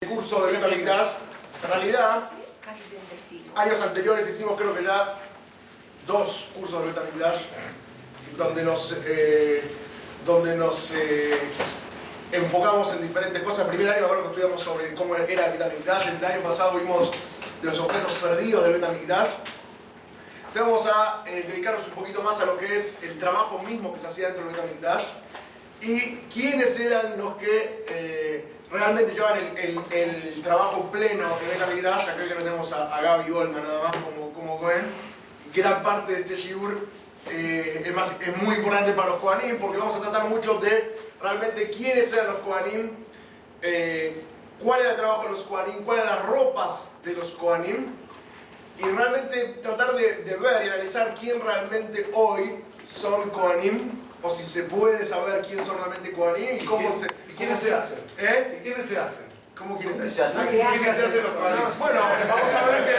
Curso de Betamigdash. En realidad, años anteriores hicimos creo que ya 2 cursos de Betamigdash donde nos enfocamos en diferentes cosas. El primer año me acuerdo que estudiamos sobre cómo era el Betamigdash. El año pasado vimos de los objetos perdidos del Betamigdash. Entonces vamos a dedicarnos un poquito más a lo que es el trabajo mismo que se hacía dentro del Betamigdash y quiénes eran los que realmente llevan el trabajo pleno de Betamigdash. Acá creo que no tenemos a Gaby Goldman nada más como Cohen. Y gran parte de este shiur es muy importante para los Kohanim porque vamos a tratar mucho de realmente quiénes eran los Kohanim, cuál era el trabajo de los Kohanim, cuáles eran las ropas de los Kohanim y realmente tratar de ver y analizar quién realmente hoy son Kohanim o si se puede saber quién son realmente Kohanim y cómo se... ¿Y quiénes se hacen? ¿Eh? ¿Y quiénes se hacen? ¿Cómo quiénes se hacen? hacen? ¿Quiénes se hacen los Kohanim? Bueno, vamos a ver que...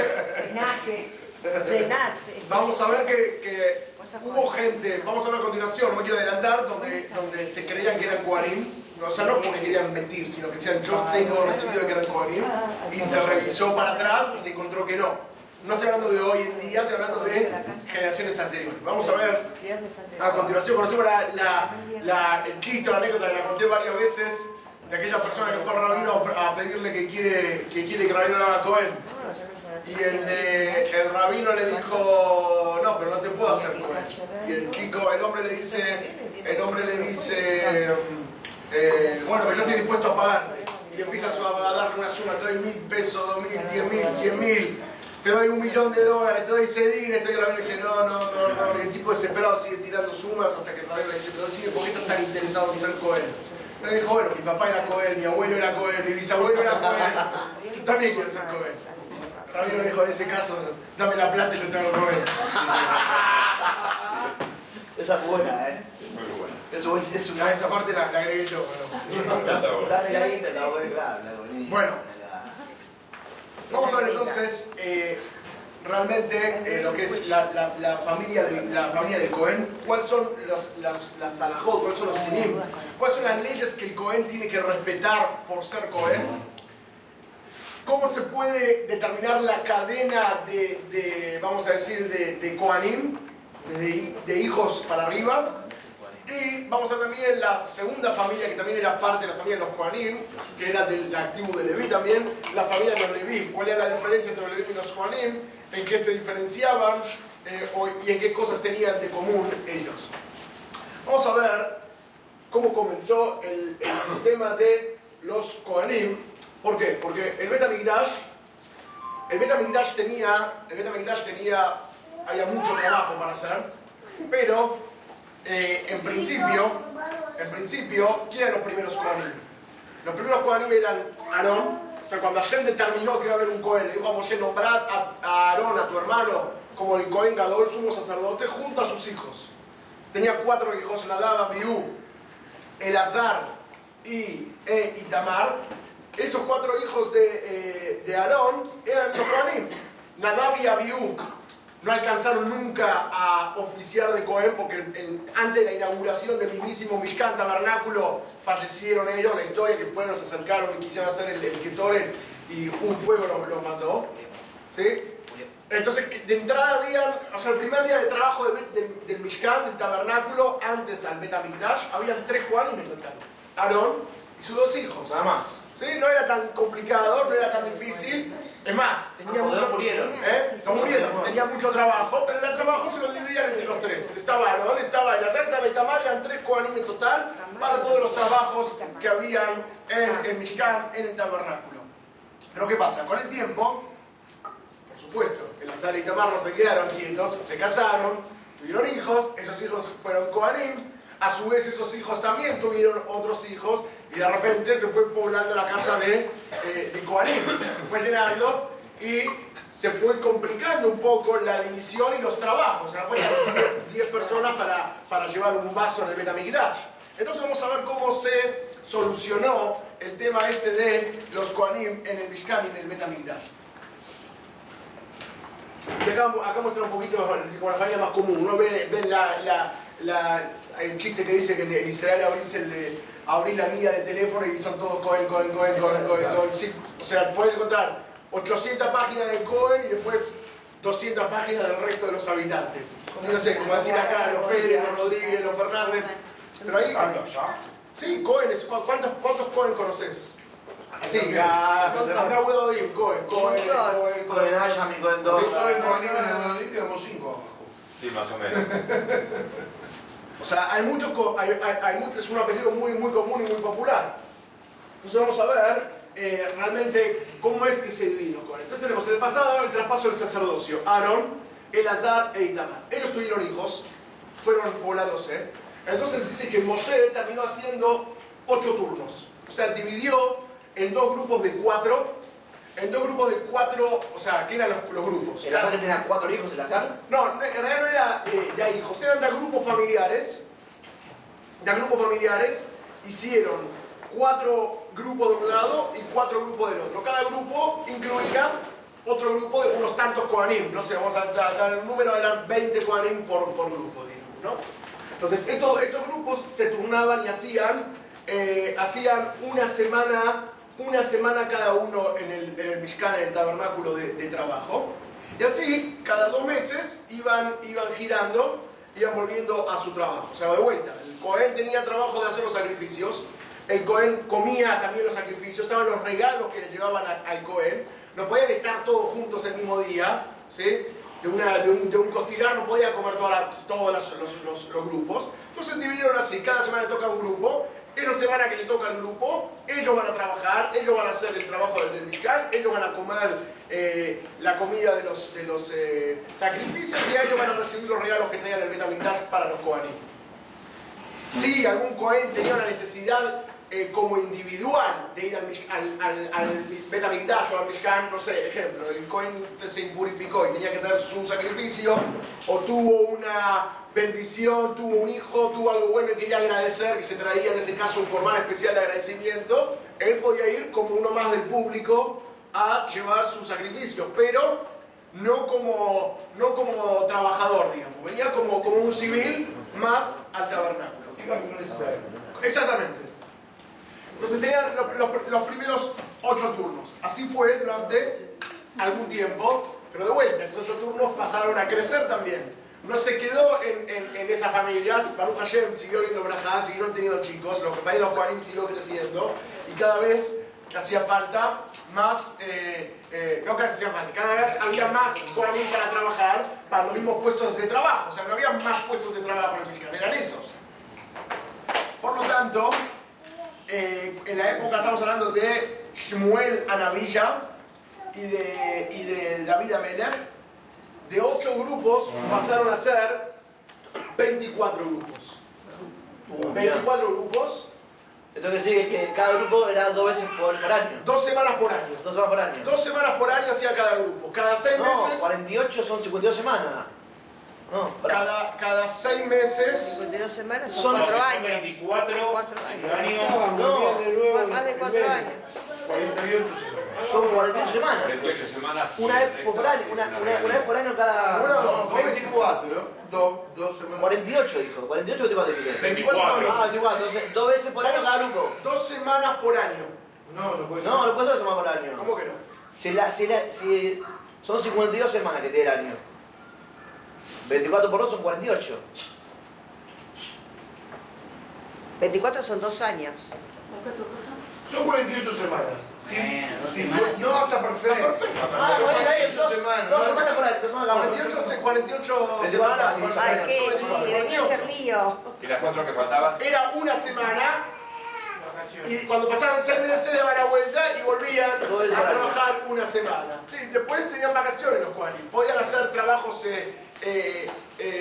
Se nace. Vamos a ver que hubo gente, vamos a ver a continuación, no me quiero adelantar, donde se creían que eran Kohanim, o sea, no porque querían mentir, sino que decían yo tengo recibido de que eran Kohanim, y se revisó para atrás y se encontró que no. No estoy hablando de hoy en día, estoy hablando de generaciones anteriores. Vamos a ver a continuación, conocemos el chiste, la anécdota que la conté varias veces, de aquella persona que fue al rabino a pedirle que quiere que el rabino le haga Cohen. Y el rabino le dijo, no, pero no te puedo hacer Cohen. Y el hombre le dice, bueno, pero yo estoy dispuesto a pagar. Y le empieza a darle una suma, te doy 1000 pesos, 2000, 10.000, 100.000. Te doy $1.000.000, te doy sedines, el rabino dice, no, y el tipo desesperado sigue tirando sumas hasta que el rabino le dice, pero sigue, ¿por qué estás tan interesado en ser Cohen? Me dijo, bueno, mi papá era Cohen, mi abuelo era Cohen, mi bisabuelo era Cohen, tú también quieres ser Cohen. El rabino dijo, en ese caso, dame la plata y yo te hago Cohen. Esa es buena, Es muy buena. Esa parte la agregué yo, pero... Dame la guita, está buena, claro. Bueno. Vamos a ver entonces realmente lo que es la familia del Cohen, cuáles son las halajot, cuáles son los dinim, cuáles son las leyes que el Cohen tiene que respetar por ser Cohen, cómo se puede determinar la cadena vamos a decir, de Kohanim, de hijos para arriba. Y vamos a ver también la segunda familia, que también era parte de la familia de los Kohanim, que era de la tribu de Leví también, la familia de los Leví. ¿Cuál era la diferencia entre los Leví y los Kohanim? ¿En qué se diferenciaban? Y en qué cosas tenían de común ellos. Vamos a ver cómo comenzó el sistema de los Kohanim. ¿Por qué? Porque el Betamigdash había mucho trabajo para hacer, pero en principio, ¿quién eran los primeros Kohanim? Los primeros Kohanim eran Aarón. O sea, cuando Hashem determinó que iba a haber un Kohen, le dijo a Moshe, nombrar a Aarón, a tu hermano, como el Kohen Gadol, sumo sacerdote, junto a sus hijos. Tenía 4 hijos, Nadab, Abiú, Elazar y Itamar. Esos 4 hijos de Aarón eran los Kohanim. Nadab y Abiú no alcanzaron nunca a oficiar de Cohen porque antes de la inauguración del mismísimo Mishkan Tabernáculo fallecieron ellos, la historia que fueron, se acercaron y quisieron hacer el Ketoret y un fuego los mató. ¿Sí? Entonces, de entrada habían, o sea, el primer día de trabajo del Mishkan, del Tabernáculo, antes al Betamigdash, habían 3 Kohanim en total. Aarón y sus 2 hijos. Nada más. ¿Sí? No era tan complicado, no era tan difícil. Es más, tenía mucho trabajo, pero el trabajo se lo dividían entre los 3. Estaba Aarón, estaba Elazar, estaba Itamar, eran 3 Kohanim en total para todos los trabajos que habían en el Mishkan, en el tabernáculo. Pero ¿qué pasa? Con el tiempo, por supuesto, Elazar y Itamar no se quedaron quietos, se casaron, tuvieron hijos, esos hijos fueron Kohanim. A su vez esos hijos también tuvieron otros hijos y de repente se fue poblando la casa de Kohanim. Se fue llenando y se fue complicando un poco la división y los trabajos. Se ponían 10 personas para llevar un vaso en el Betamigdash. Entonces vamos a ver cómo se solucionó el tema de los Kohanim en el Mishkan y en el Betamigdash. Y acá muestra un poquito como la familia más común. Uno ve hay un chiste que dice que en Israel abrís la guía de teléfono y son todos Cohen. Sí, o sea, puedes encontrar 800 páginas de Cohen y después 200 páginas del resto de los habitantes. No sé, como decir acá, los Pérez, los Rodríguez, los Fernández. Pero ahí. Sí, Cohen, ¿cuántos Cohen conoces? Sí, acá puedo ir, Cohen. Cohen Ayami, Cohen Si Dos. soy con Aníbal y quedamos 5 abajo. Sí, más o menos. O sea, es un apellido muy común y muy popular. Entonces vamos a ver realmente cómo es que se divide los Cohen. Entonces tenemos en el pasado el traspaso del sacerdocio. Aarón, Elazar e Itamar. Ellos tuvieron hijos, fueron poblándose. Entonces dice que Moshe terminó haciendo 8 turnos. O sea, dividió en 2 grupos de 4. En 2 grupos de 4, o sea, ¿qué eran los grupos? ¿El azar que tenía 4 hijos del azar? No, en realidad no era de hijos, eran de grupos familiares. De grupos familiares hicieron 4 grupos de un lado y 4 grupos del otro. Cada grupo incluía otro grupo de unos tantos Kohanim. No sé, vamos a dar el número, eran 20 Kohanim por grupo, digamos, ¿no? Entonces, estos grupos se turnaban y hacían una semana cada uno en el Mishkan, en el tabernáculo de trabajo. Y así, cada 2 meses iban girando, iban volviendo a su trabajo. O sea, de vuelta. El Cohen tenía trabajo de hacer los sacrificios. El Cohen comía también los sacrificios. Estaban los regalos que le llevaban al Cohen. No podían estar todos juntos el mismo día, ¿sí? De un costillar no podía comer todos los grupos. Entonces dividieron así. Cada semana le toca un grupo. Esa semana que le toca al grupo, ellos van a trabajar, ellos van a hacer el trabajo del Mishkan, ellos van a comer la comida de los sacrificios y ellos van a recibir los regalos que traían el Bet HaMikdash para los Kohanim. Si algún Kohen tenía una necesidad como individual de ir al Bet HaMikdash o al Mishkan, no sé, ejemplo, el Kohen se impurificó y tenía que traer su sacrificio, o tuvo una bendición, tuvo un hijo, tuvo algo bueno y quería agradecer, que se traía en ese caso un corban especial de agradecimiento, él podía ir como uno más del público a llevar su sacrificio, pero no como trabajador, digamos, venía como un civil más al tabernáculo. Exactamente. Entonces tenían los primeros 8 turnos. Así fue durante algún tiempo, pero de vuelta, esos 8 turnos pasaron a crecer también. No se quedó en esas familias. Baruch Hashem siguió viendo brajá, siguieron teniendo chicos, los Rafael y los Kohanim siguió creciendo y cada vez hacía falta más, cada vez había más Kohanim para trabajar para los mismos puestos de trabajo. O sea, no había más puestos de trabajo en el Mishkan, eran esos. Por lo tanto, en la época estamos hablando de Shmuel Anabilla y de David Amelech. De 8 grupos pasaron a ser 24 grupos. 24 grupos. Entonces sigue que cada grupo era 2 veces por año. 2 semanas por año. 2 semanas por año. 2 semanas por año hacía cada grupo. Cada 6 meses. 48 son 52 semanas. No, cada 6 meses. 52 semanas son 4 años. 24 años. no, Más de 4 años. 48 semanas. Son 48 semanas. 48 semanas. Una vez por año, una vez por año cada. No, 24. 2 semanas. 48 dijo. 48 o 24 dijo. 24 Ah, 24. Entonces 2 veces por año cada grupo. 2 semanas por año. No puede ser. No, no puede ser 2 semanas por año. ¿Cómo que no? Si son 52 semanas que tiene el año. 24 por 2 son 48. 24 son 2 años. Son 48 semanas. Sí, Bueno, 2 sí, semanas. no, está perfecto. Está perfecto. Ah, Son bueno, ahí, 48 semanas. 2 semanas por año. 2 semanas cada uno. 48 Ese semanas. va- Ay, qué lío, debe ser lío. ¿Y las 4 que faltaban? Era una semana y cuando pasaban 6 meses se daban la vuelta y volvían a trabajar una semana. Sí, después tenían vacaciones los Kohanim, podían hacer trabajos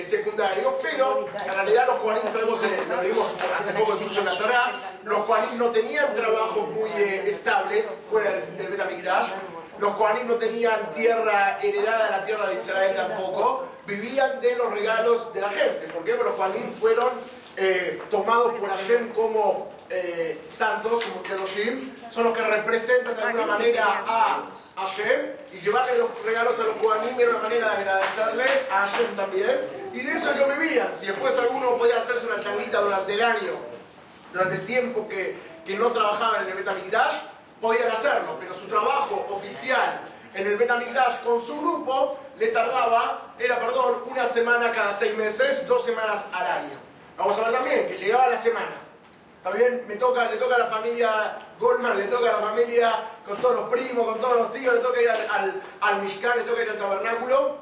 secundarios, pero en realidad los Kohanim, sabemos, lo vimos hace poco incluso en la Torá, los Kohanim no tenían trabajos muy estables fuera del Bet HaMikdash. Los Kohanim no tenían tierra heredada, la tierra de Israel tampoco, vivían de los regalos de la gente. ¿Por qué? Porque los Kohanim fueron tomados por Hashem como santos, como Kedoshim, son los que representan de alguna manera a Hashem, y llevarle los regalos a los Kohanim era una manera de agradecerle a Hashem también, y de eso ellos vivían. Si después alguno podía hacerse una changuita durante el año, durante el tiempo que no trabajaban en el Bet HaMikdash, podían hacerlo, pero su trabajo oficial en el Bet HaMikdash con su grupo le tardaba, una semana cada 6 meses, 2 semanas al año. Vamos a ver también que llegaba la semana. ¿Está bien? Le toca a la familia Goldman, le toca a la familia con todos los primos, con todos los tíos, le toca ir al Mishkan, le toca ir al tabernáculo.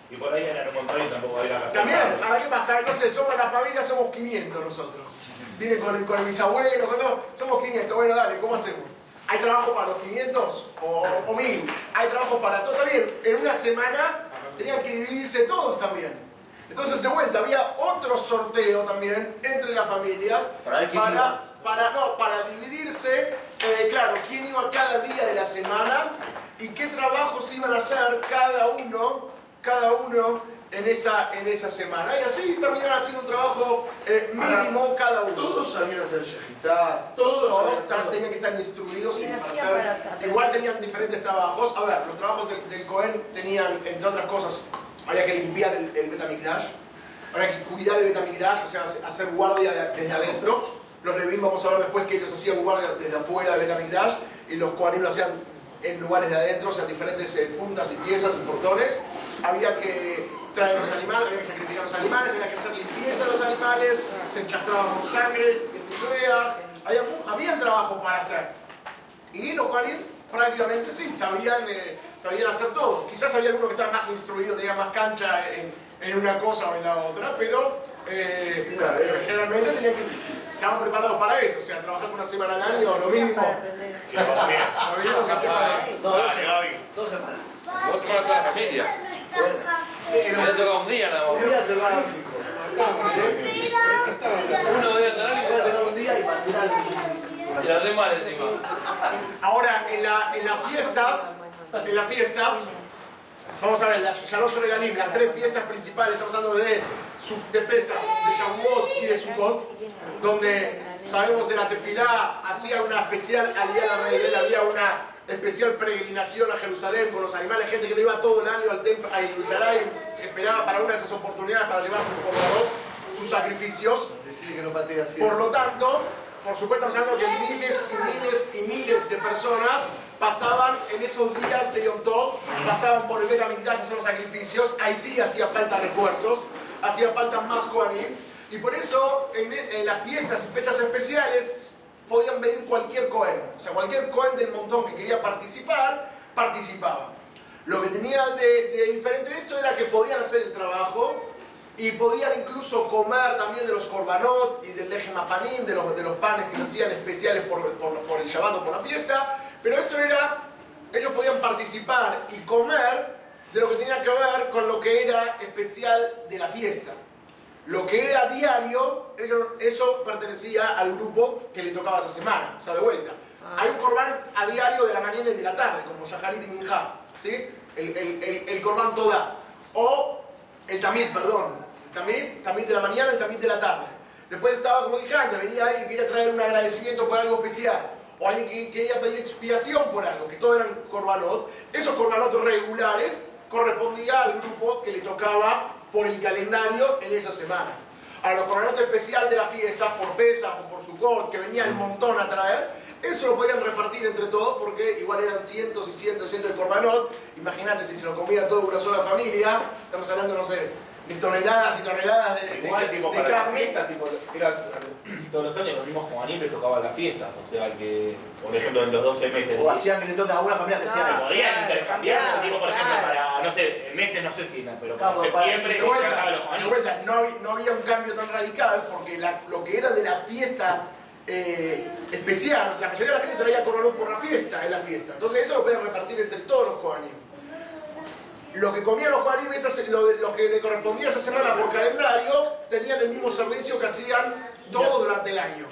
Y por ahí en el montón y tampoco va a ir a la También, ahora qué pasa, no sé, somos la familia, somos 500 nosotros. Vienen con el bisabuelo, con todo, somos 500, bueno dale, ¿cómo hacemos? ¿Hay trabajo para los 500 o 1000? ¿Hay trabajo para todos? También, en una semana tenían que dividirse todos también. Entonces, de vuelta, había otro sorteo también entre las familias para dividirse, claro, quién iba cada día de la semana y qué trabajos iban a hacer cada uno en esa semana. Y así terminaron haciendo un trabajo mínimo cada uno. Todos sabían hacer shejitá, Todos tenían que estar instruidos para hacer. Igual tenían diferentes trabajos. A ver, los trabajos del Cohen tenían, entre otras cosas, había que limpiar el Bet HaMikdash, había que cuidar el Bet HaMikdash, o sea, hacer guardia desde adentro. Los Levim, vamos a ver después que ellos hacían guardia desde afuera del Bet HaMikdash y los Kohanim lo hacían en lugares de adentro, o sea, diferentes puntas y piezas y portones. Había que traer los animales, había que sacrificar los animales, había que hacer limpieza de los animales, se enchastraban con sangre, había trabajo para hacer. Y los Kohanim prácticamente sí, sabían hacer todo. Quizás había algunos que estaban más instruidos, tenían más cancha en una cosa o en la otra, pero generalmente estaban preparados para eso, o sea, trabajar una semana al año, lo mismo. Que vamos bien. Lo mismo que semana. Dale, Gaby. 2 semanas. 2 semanas toda la familia. Me ha tocado un día nada más. Un día te va Uno día al año a tocar un día y pasar y la hace mal encima. Ahora, en las fiestas, vamos a ver, las Shalosh Regalim, las 3 fiestas principales, estamos hablando de Pesach, de Shavuot y de Sukkot, donde sabemos de la Tefilá, hacía una especial aliada a Reguel, había una especial peregrinación a Jerusalén con los animales, gente que no iba todo el año al templo, a Yerushalayim, esperaba para una de esas oportunidades para llevar sus sacrificios. Decirle que no patee así. Por lo tanto, por supuesto, estamos hablando que miles y miles y miles de personas pasaban en esos días de Yom Tov, pasaban por el Bet HaMikdash a hacer los sacrificios. Ahí sí hacía falta refuerzos, hacía falta más Kohanim, y por eso en las fiestas y fechas especiales podían venir cualquier Kohen, o sea, cualquier Kohen del montón que quería participar, participaba. Lo que tenía de diferente de esto era que podían hacer el trabajo y podían incluso comer también de los korbanot y del lejem apanim, de los panes que se hacían especiales por el Shabbat o por la fiesta, pero esto era, ellos podían participar y comer de lo que tenía que ver con lo que era especial de la fiesta. Lo que era diario, eso pertenecía al grupo que le tocaba esa semana, o sea, de vuelta. Hay un corbán a diario de la mañana y de la tarde, como Shaharit y Minjá, ¿sí? El corbán Todá. O el tamid, perdón. El tamid de la mañana, el tamid de la tarde. Después estaba, como dije antes, venía alguien que quería traer un agradecimiento por algo especial. O alguien que quería pedir expiación por algo, que todos eran korbanot. Esos korbanot regulares correspondía al grupo que le tocaba por el calendario en esa semana. Ahora, los korbanot especial de la fiesta, por Pesach o por Sukkot, que venía el montón a traer, eso lo podían repartir entre todos porque igual eran cientos y cientos y cientos de korbanot. Imagínate si se lo comía toda una sola familia, estamos hablando, no sé, de toneladas y toneladas de Para la carne. fiesta, todos los años los mismos Kohanim les tocaban las fiestas, o sea que, por ejemplo, en los 12 meses. O hacían que le toca a una familia que Se sea. podían intercambiar, tipo, por ejemplo, para, no sé, en meses no sé si, pero para septiembre De se sacaban los vuelta, Kohanim. no había un cambio tan radical porque lo que era de la fiesta especial, o sea, la mayoría de la gente traía korbanot por la fiesta, en la fiesta. Entonces eso lo podían repartir entre todos los Kohanim. Lo que comían los Kohanim, lo que le correspondía esa semana por calendario, tenían el mismo servicio que hacían todo durante el año.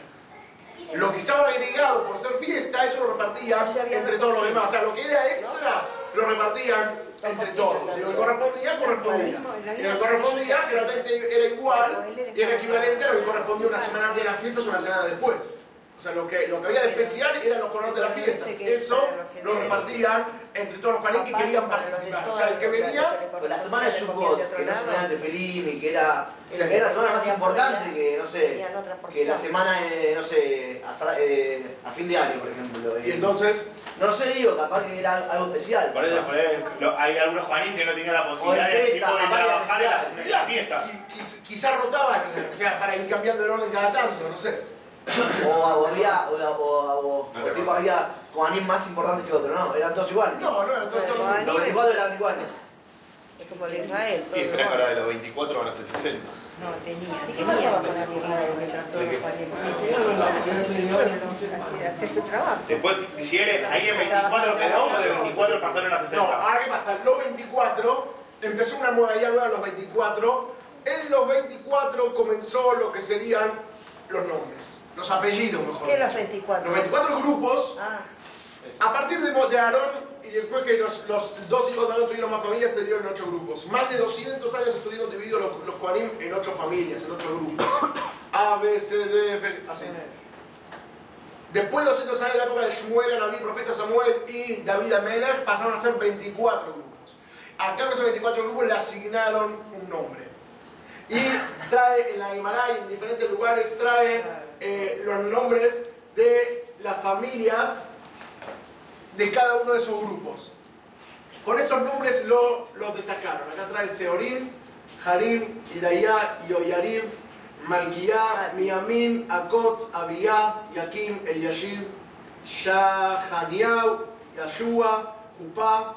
Lo que estaba agregado por ser fiesta, eso lo repartían entre todos los demás. O sea, lo que era extra, lo repartían entre todos. Si lo que correspondía, correspondía. Y lo que correspondía, generalmente era igual y era equivalente a lo que correspondía una semana antes de las fiestas o una semana después. O sea, lo que había de especial eran los coronas de las fiestas. Eso lo repartían entre todos los Kohanim que querían participar. O sea, el que venía... Pues la semana de Sukkot, que no es semana de Felim, que era la semana más importante que, no sé, que la semana, no sé, a fin de año, por ejemplo. Y entonces... No sé, digo, capaz que era algo especial. Por eso, hay algunos Juanín que no tenían la posibilidad de trabajar en las fiestas. Quizás rotaban, o sea, para ir cambiando el orden cada tanto, no sé. Había Kohanim más importantes que otros, ¿no? Eran todos iguales. No, eran todos iguales. Los 24 eran iguales. Es como el Israel. Sí, pero ahora de los 24 van a ser 60. No, tenía. ¿Qué pasaba con la Israel mientras todos los Kohanim? Hacía su trabajo. Después, si ahí en 24 quedó, de 24 pasaron a 60. No, ahora qué pasa, los 24, empezó una modalidad nueva en los 24. En los 24 comenzó lo que serían los nombres, los apellidos mejor. ¿Qué los 24? Los 24 grupos, a partir de Aarón y después que los dos hijos de Aarón tuvieron más familias, se dieron en 8 grupos. Más de 200 años estuvieron divididos los Kohanim en 8 familias, en 8 grupos. A, B, C, D, F, así. Después de 200 años, en la época de Shmuel, Naví, profeta Samuel y David Amelech, pasaron a ser 24 grupos. A cada esos 24 grupos le asignaron un nombre. Y trae en la Gemara y en diferentes lugares trae los nombres de las familias de cada uno de esos grupos. Con estos nombres los destacaron. Acá trae Seorim, Harim, Hidayá, Yoyarim, Malkiyá, Miamin, Akotz, Abiyá, Yakim, Eliashib, Shahaniau, Yashua, Jupá,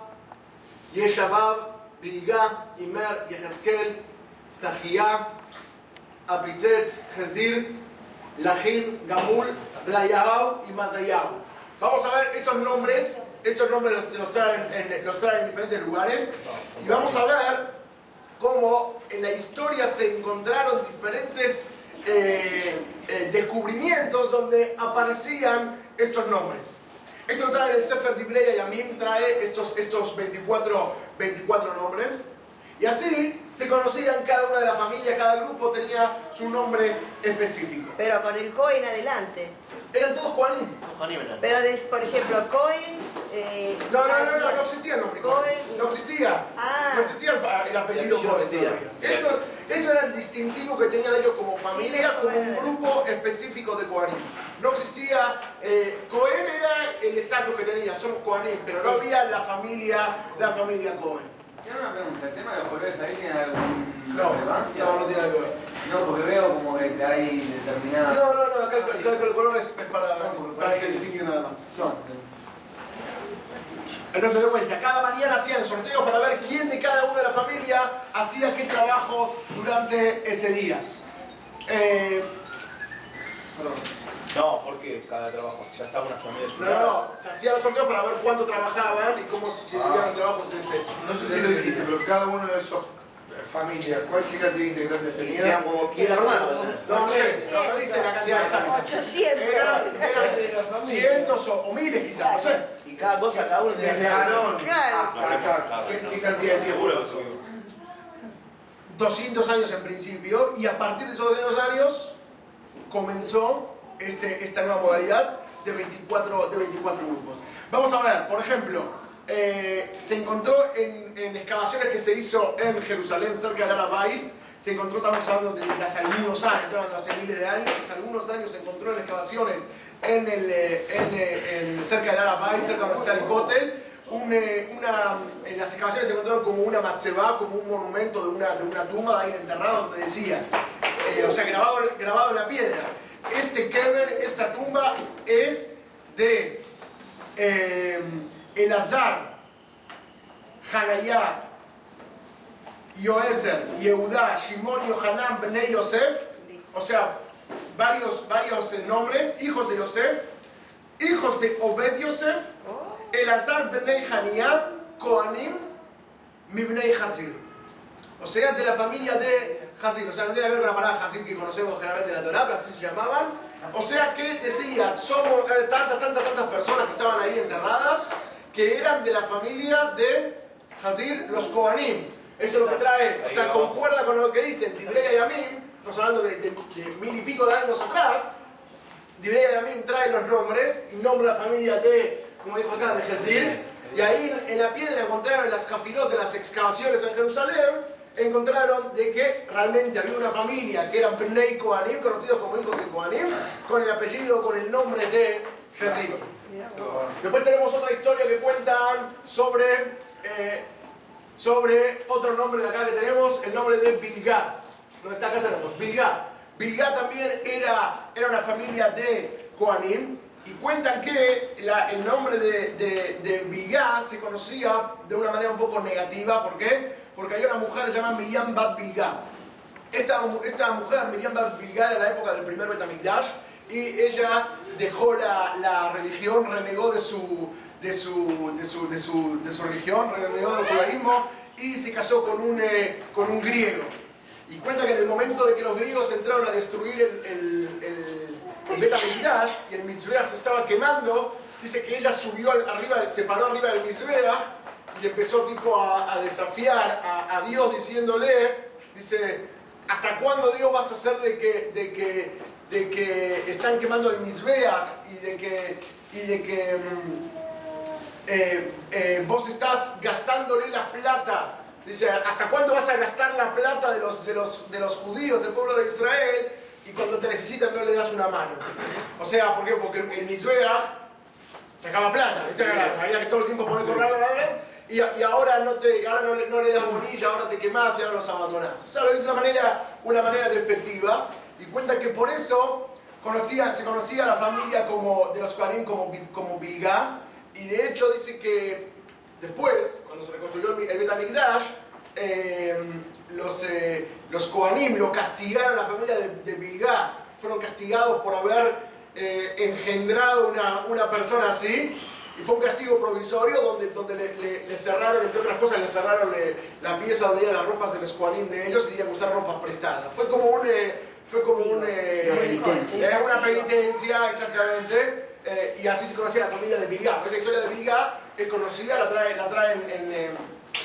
Yeshabab, Bilgá, Imer, Yehezkel, Tajiyá, Apitzetz, Jezir, Lajim, Gamul, Rayahau y Mazayau. Vamos a ver estos nombres los traen en diferentes lugares y vamos a ver cómo en la historia se encontraron diferentes descubrimientos donde aparecían estos nombres. Esto lo trae el Sefer Divrei Hayamim, trae estos 24 nombres. Y así se conocían cada una de las familias, cada grupo tenía su nombre específico. Pero con el Cohen adelante. Eran todos Kohanim. Pero, por ejemplo, Cohen... No existía el nombre Cohen. No existía. No existía el apellido Cohen todavía. Esto era el distintivo que tenían ellos como familia, como un grupo específico de Kohanim. No existía... Cohen era el estatus que tenía, somos Kohanim, pero no había la familia Cohen. Yo una pregunta, ¿el tema de los colores ahí tiene alguna relevancia? No tiene nada que ver. No, porque veo como que hay determinada... No, acá el color es para que distingue nada más. No. Entonces, de vuelta, cada mañana hacían sorteos para ver quién de cada uno de la familia hacía qué trabajo durante ese día. Perdón. No, porque cada trabajo, ya está una familia. No, se hacían los sorteos para ver cuándo trabajaban y cómo se dividían los trabajos de ese. No sé si lo dijiste, pero cada uno de esos familias, ¿cuál cantidad de integrantes tenía? Sean como 100 hermanos. No sé, no dice la cantidad exacta. 800. Eran cientos o miles quizás, no sé. Y cada cosa, cada uno Desde tenía Aarón Claro. hasta acá, ¿qué cantidad de tiempo? 200 años en principio, y a partir de esos 200 años comenzó esta nueva modalidad de 24 grupos. Vamos a ver, por ejemplo, se encontró en excavaciones que se hizo en Jerusalén, cerca del Arabait, se encontró, estamos hablando de hace algunos años, hace miles de años, hace algunos años se encontró en excavaciones cerca del Arabait, cerca donde está el Kotel, en las excavaciones se encontraron como una matzebá, como un monumento de una tumba de ahí enterrada donde decía, o sea, grabado en la piedra. Este kever, esta tumba, es de Elazar, Hanayá, Yoezer, Yehudá, Shimon, Yohanan, Bnei Yosef, o sea, varios nombres, hijos de Yosef, hijos de Obed Yosef, Elazar, Bnei Haniyá, Kohanim, Mibnei Hazir. O sea, de la familia de Hazir. O sea, no tiene que ver con la palabra Hazir que conocemos generalmente en la Torá, pero así se llamaban. O sea que decía, somos tantas personas que estaban ahí enterradas, que eran de la familia de Hazir, los Kohanim. Esto es lo que trae, o sea, concuerda con lo que dicen Divrei Hayamim, estamos hablando de 1000 y pico de años atrás, Divrei Hayamim trae los nombres y nombra la familia de, como dijo acá, de Jezir. Y ahí en la piedra encontraron en las Jafilot, en las excavaciones en Jerusalén, encontraron de que realmente había una familia que eran Bnei Kohanim, conocidos como hijos de Kohanim, con el apellido, con el nombre de Jezir. Después tenemos otra historia que cuentan sobre otro nombre de acá que tenemos, el nombre de Bilgá. No está acá, tenemos Bilgá. Bilgá también era una familia de Kohanim, y cuentan que el nombre de Bilgá se conocía de una manera un poco negativa. ¿Por qué? Porque había una mujer llamada Miriam Bat Bilgá. Esta mujer, Miriam Bat Bilgá, era la época del primer Bet HaMikdash, y ella dejó la religión, renegó de su religión, renegó del judaísmo y se casó con un griego. Y cuenta que en el momento de que los griegos entraron a destruir el Bet HaMikdash y el Mizbeach se estaba quemando, dice que ella subió arriba, se paró arriba del Mizbeach y empezó tipo a desafiar a Dios diciéndole, dice, ¿hasta cuándo Dios vas a hacer de que están quemando el Mizbeach y de que vos estás gastándole la plata? Dice, ¿hasta cuándo vas a gastar la plata de los judíos, del pueblo de Israel, y cuando te necesitan no le das una mano? O sea, ¿por qué? Porque el Mizbeach sacaba plata, ¿viste? Había que todo el tiempo poner correr, y ahora no le das bolilla, ahora te quemás y ahora los abandonás. O sea, es una manera despectiva, y cuenta que por eso se conocía a la familia de los Kohanim como Bilgá, y de hecho dice que después, cuando se reconstruyó el Bet HaMikdash, los Kohanim lo castigaron a la familia de Bilgá. Fueron castigados por haber engendrado una persona así. Y fue un castigo provisorio donde le cerraron, entre otras cosas, le cerraron la pieza donde iban las ropas de los Kohanim de ellos y tenían que usar ropas prestadas. Fue como una penitencia, exactamente. Y así se conocía la familia de Bilgá. Esa historia de Bilgá es conocida, la traen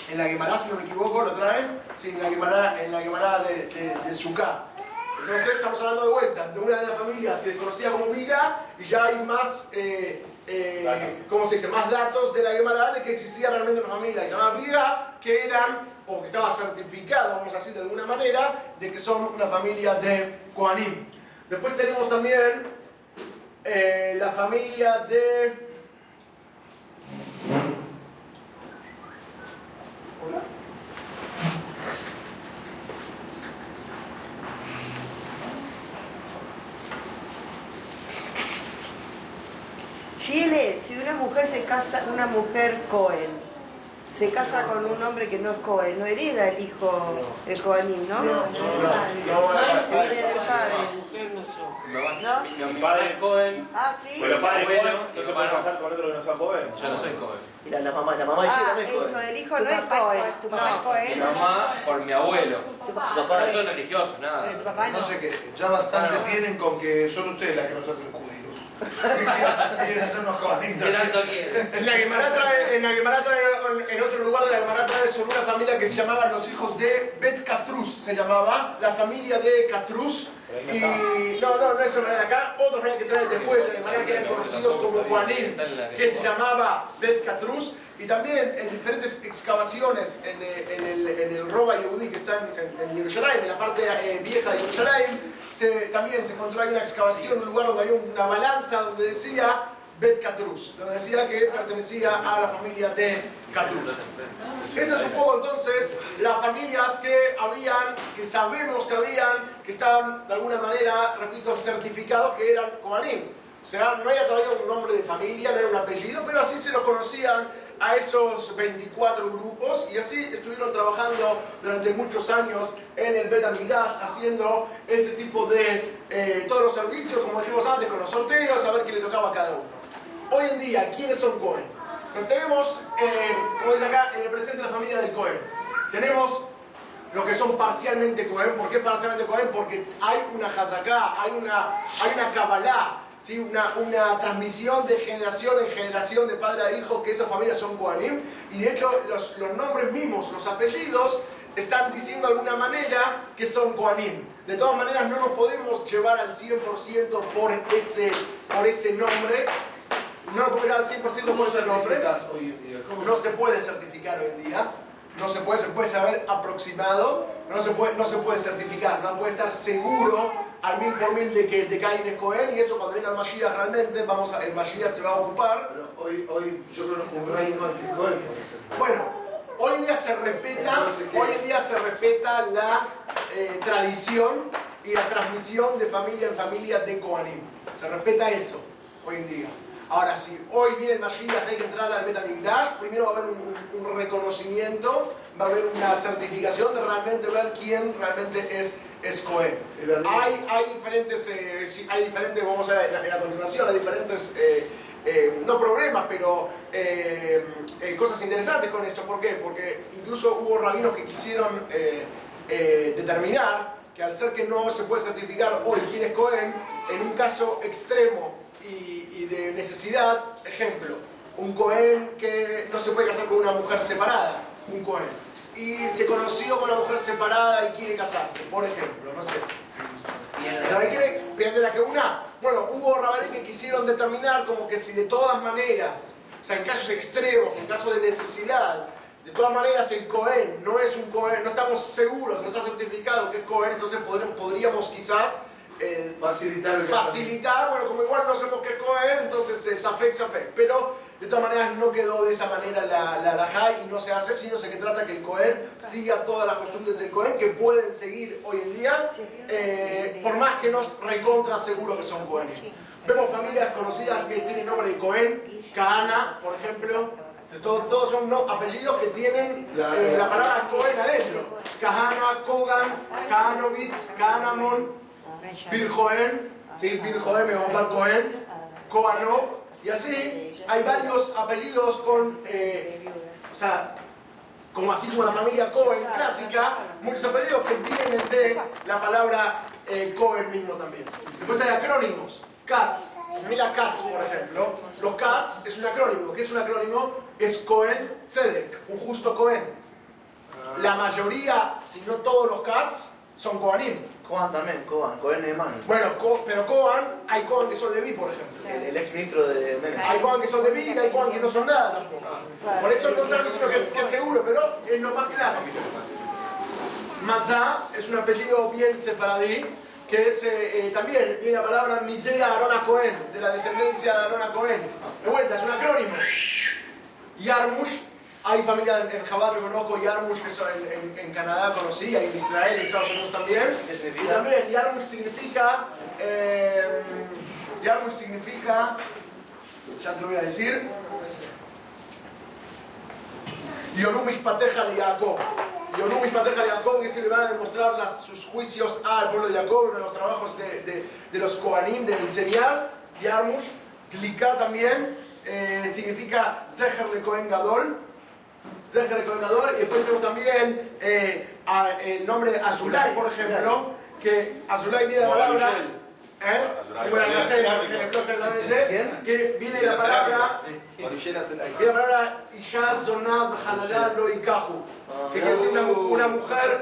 en la Gemara, si no me equivoco, lo traen, sí, en la Gemara de Sukkah. Entonces estamos hablando de vuelta de una de las familias que se conocía como Bilgá, y ya hay más, ¿cómo se dice? Más datos de la Gemara de que existía realmente una familia llamada Bilgá, que eran, o que estaba certificado, vamos a decir de alguna manera, de que son una familia de Kohanim. Después tenemos también la familia de... ¿Hola? Chile, si una mujer se casa, una mujer Cohen, se casa con un hombre que no es Cohen, no hereda el hijo el Kohanim, ¿no? No. Viene del padre. ¿No? Mi padre es Cohen. Ah, sí. Pero padre Bueno, Cohen no se puede casar con otro que no sea Cohen. Yo no soy Cohen. Mira, la mamá de ella no es Eso, Cohen. el hijo no es Cohen. Tu papá es Cohen. Mi mamá por mi abuelo. Tu papá No es Cohen. soy religioso, nada. Pero tu papá no. No sé qué, ya bastante tienen con que son ustedes las que nos hacen judíos. Quieren hacernos Kohanim ¿Qué tanto también. quieren? En la Gemara trae, en otro lugar de la Gemara trae sobre una familia que se llamaban los hijos de Bet Katrus, se llamaba la familia de Katrus. Y no es una de acá, otra familia que trae después, la Gemara que eran conocidos como Kohanim, que se llamaba Bet Katrus. Y también en diferentes excavaciones en el Roba Yehudi que está en Jerusalén, en la parte vieja de Jerusalén, también se encontró ahí una excavación en un lugar donde había una balanza donde decía Bet Katrus, donde decía que pertenecía a la familia de Katrus. Esto es un poco entonces las familias que sabemos que estaban de alguna manera, repito, certificados que eran Kohanim. O sea, no era todavía un nombre de familia, no era un apellido, pero así se los conocían a esos 24 grupos, y así estuvieron trabajando durante muchos años en el Bet HaMikdash, haciendo ese tipo de todos los servicios, como dijimos antes, con los sorteos, a ver qué le tocaba a cada uno. Hoy en día, ¿quiénes son Cohen? Pues tenemos, como dice acá, en el presente la familia del Cohen. Tenemos los que son parcialmente Cohen. ¿Por qué parcialmente Cohen? Porque hay una Hazaká, hay una Kabbalah, ¿sí? Una transmisión de generación en generación, de padre a hijo, que esas familias son Kohanim, y de hecho los nombres mismos, los apellidos, están diciendo de alguna manera que son Kohanim. De todas maneras, no nos podemos llevar al 100% por ese nombre. No nos podemos llevar al 100% por ese nombre. No se puede certificar hoy en día. No se puede saber aproximado. No se puede certificar. No puede estar seguro al 1000 por 1000 de que alguien es Cohen. Y eso cuando venga el Mashiach realmente, el Mashiach se va a ocupar. Pero hoy yo conozco un Rayman que es Cohen. Bueno. Hoy en día se respeta la tradición y la transmisión de familia en familia de Kohanim. Se respeta eso hoy en día. Ahora, si hoy viene el Mashiach, hay que entrar al Bet HaMikdash, primero va a haber un reconocimiento, va a haber una certificación de realmente ver quién realmente es Cohen. Hay diferentes, vamos a ver en la continuación, hay diferentes... no problemas, pero cosas interesantes con esto. ¿Por qué? Porque incluso hubo rabinos que quisieron determinar que al ser que no se puede certificar hoy quién es Cohen, en un caso extremo y de necesidad, ejemplo, un Cohen que no se puede casar con una mujer separada, un Cohen, y se conoció con una mujer separada y quiere casarse, por ejemplo, no sé. ¿Quiere pierde la que una? Bueno, hubo rabaní que quisieron determinar como que si de todas maneras, o sea, en casos extremos, en casos de necesidad, de todas maneras el Cohen no es un Cohen, no estamos seguros, no está certificado que es Cohen, entonces podríamos quizás facilitar, bueno, como igual no sabemos que es Cohen, entonces Safek, pero de todas maneras no quedó de esa manera la halajá y no se hace, sino se trata que el Cohen siga todas las costumbres del Cohen que pueden seguir hoy en día, por más que no recontra seguro que son Cohen. Vemos familias conocidas que tienen nombre de Cohen, Kahana, por ejemplo, todos son apellidos que tienen la palabra Cohen adentro. Kahana, Kogan, Kahanovitz, Kahanamon, Birjoen, ¿sí? Birjoen, Megombal Cohen, Kohanov. Y así hay varios apellidos con, o sea, como así como la familia Cohen clásica, muchos apellidos que vienen de la palabra Cohen mismo también. Después hay acrónimos, Katz, la familia Katz por ejemplo. Los Katz es un acrónimo. ¿Qué es un acrónimo? Es Cohen Tzedek, un justo Cohen. La mayoría, si no todos los Katz, son Kohanim. Cohen también, Cohen Neman. Bueno, pero Cohen, hay Cohen que son Leví, por ejemplo. El ex ministro de Menem. Hay Cohen que son Leví y hay Cohen que no son nada tampoco. Por eso no estamos diciendo que es seguro, pero es lo más clásico. Mazá es un apellido bien sefaradí, que es también, viene la palabra Misera Arona Cohen, de la descendencia de Arona Cohen. De vuelta, es un acrónimo. Yarmush. Hay familia en Chabad que conozco, Yarmush, que son en Canadá conocí, hay en Israel y en Estados Unidos también. Y también Yarmush significa, ya te lo voy a decir, Yonum Mishpateja de Jacob. Yonum Mishpateja de Jacob, que se le van a demostrar sus juicios al pueblo de Jacob, uno de los trabajos de los Kohanim, de enseñar. Yarmush, Zlika también, significa Zecher de Kohen Gadol. Zecher de Kohen Gadol, y después tenemos también el nombre Azulay, por ejemplo, que Azulay viene de la palabra, como la nacera, que viene de la palabra, Isha Zonab Halalá Lo Ikahu, que quiere decir una mujer,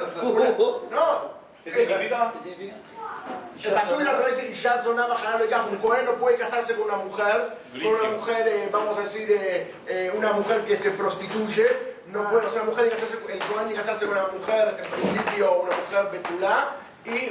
no, ¿Qué significa? el Azul lo dice Isha Zonab Halalá Lo Ikahu, un Cohen no puede casarse con una mujer, vamos a decir, una mujer que se prostituye. No puede, o sea, el Cohen tiene que casarse con una mujer, en principio una mujer betulá,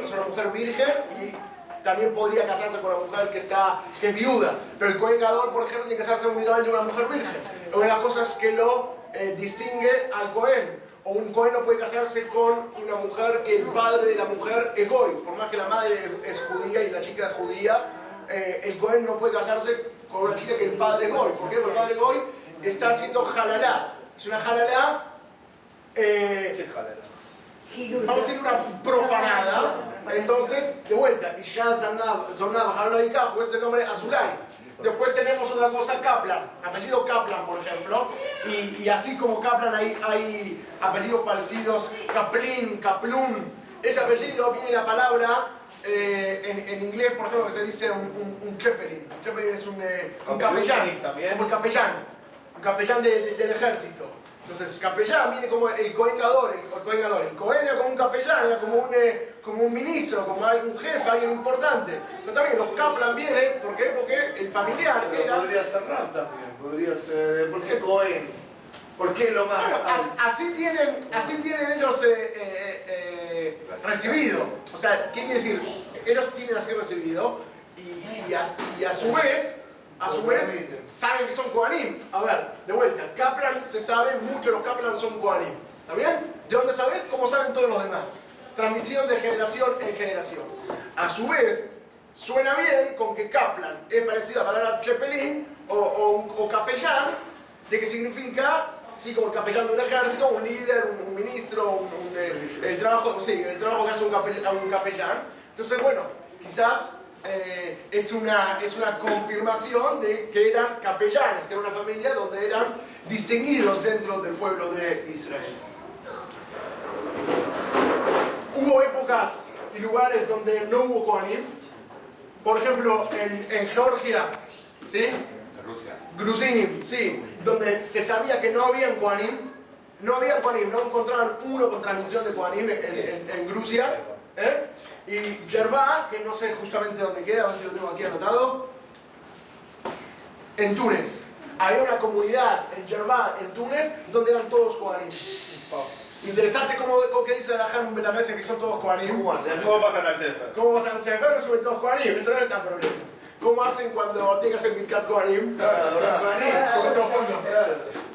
o sea, una mujer virgen, y también podría casarse con una mujer que es viuda. Pero el Cohen Gadol, por ejemplo, tiene que casarse únicamente con una mujer virgen. Es una de las cosas que lo distingue al Cohen. O un Cohen no puede casarse con una mujer que el padre de la mujer es goy. Por más que la madre es judía y la chica es judía, el Cohen no puede casarse con una chica que el padre es goy. ¿Por qué? Porque el padre goy está haciendo halalá. Es una halalá, ¿Qué es halala? vamos a decir una profanada. Entonces, de vuelta, Isha Zonab Halalá Ikahu es el nombre Azulay. Después tenemos otra cosa, Kaplan, apellido Kaplan, por ejemplo, y así como Kaplan hay apellidos parecidos, Kaplin, Kaplun. Ese apellido viene de la palabra, en inglés, por ejemplo, que se dice un Chaplain. Chaplain es un capellán, como el capellán. Un capellán del ejército. Entonces, capellán viene como el Cohen Gadol, el Cohen era como un capellán, era como un ministro, como un jefe, alguien importante. Pero también los Kaplan vienen, ¿por qué? Porque el familiar era... Podría ser Rab también, podría ser... ¿Por qué Cohen? ¿Por qué lo más? Así tienen ellos recibido. O sea, ¿qué quiere decir? Ellos tienen así recibido y a su vez saben que son Kohanim. A ver, de vuelta, Kaplan se sabe, muchos de los Kaplan son Kohanim. ¿Está bien? ¿De dónde saben? Como saben todos los demás. Transmisión de generación en generación. A su vez, suena bien con que Kaplan es parecido a la palabra Chepelín o capellán, de que significa, sí, como el capellán de un ejército, un líder, un ministro, el trabajo que hace un capellán. Entonces, bueno, quizás es una confirmación de que eran capellanes, que era una familia donde eran distinguidos dentro del pueblo de Israel. Hubo épocas y lugares donde no hubo Kohanim. Por ejemplo, en Georgia, ¿sí? Rusia. Gruzinim, sí, donde se sabía que no habían Kohanim. No encontraban uno con transmisión de Kohanim en Grusia. Y Yerbá, que no sé justamente dónde queda, a ver si lo tengo aquí anotado, en Túnez. Había una comunidad en Yerbá, en Túnez, donde eran todos Kohanim. Interesante cómo que dice la Jan Betamese que son todos Kohanim. ¿Cómo pasan al Sefer? ¿Cómo pasan al Sefer? Suben todos Kohanim, eso no es tan problema. ¿Cómo hacen cuando tienen que hacer Birkat Kohanim? Suben todos juntos.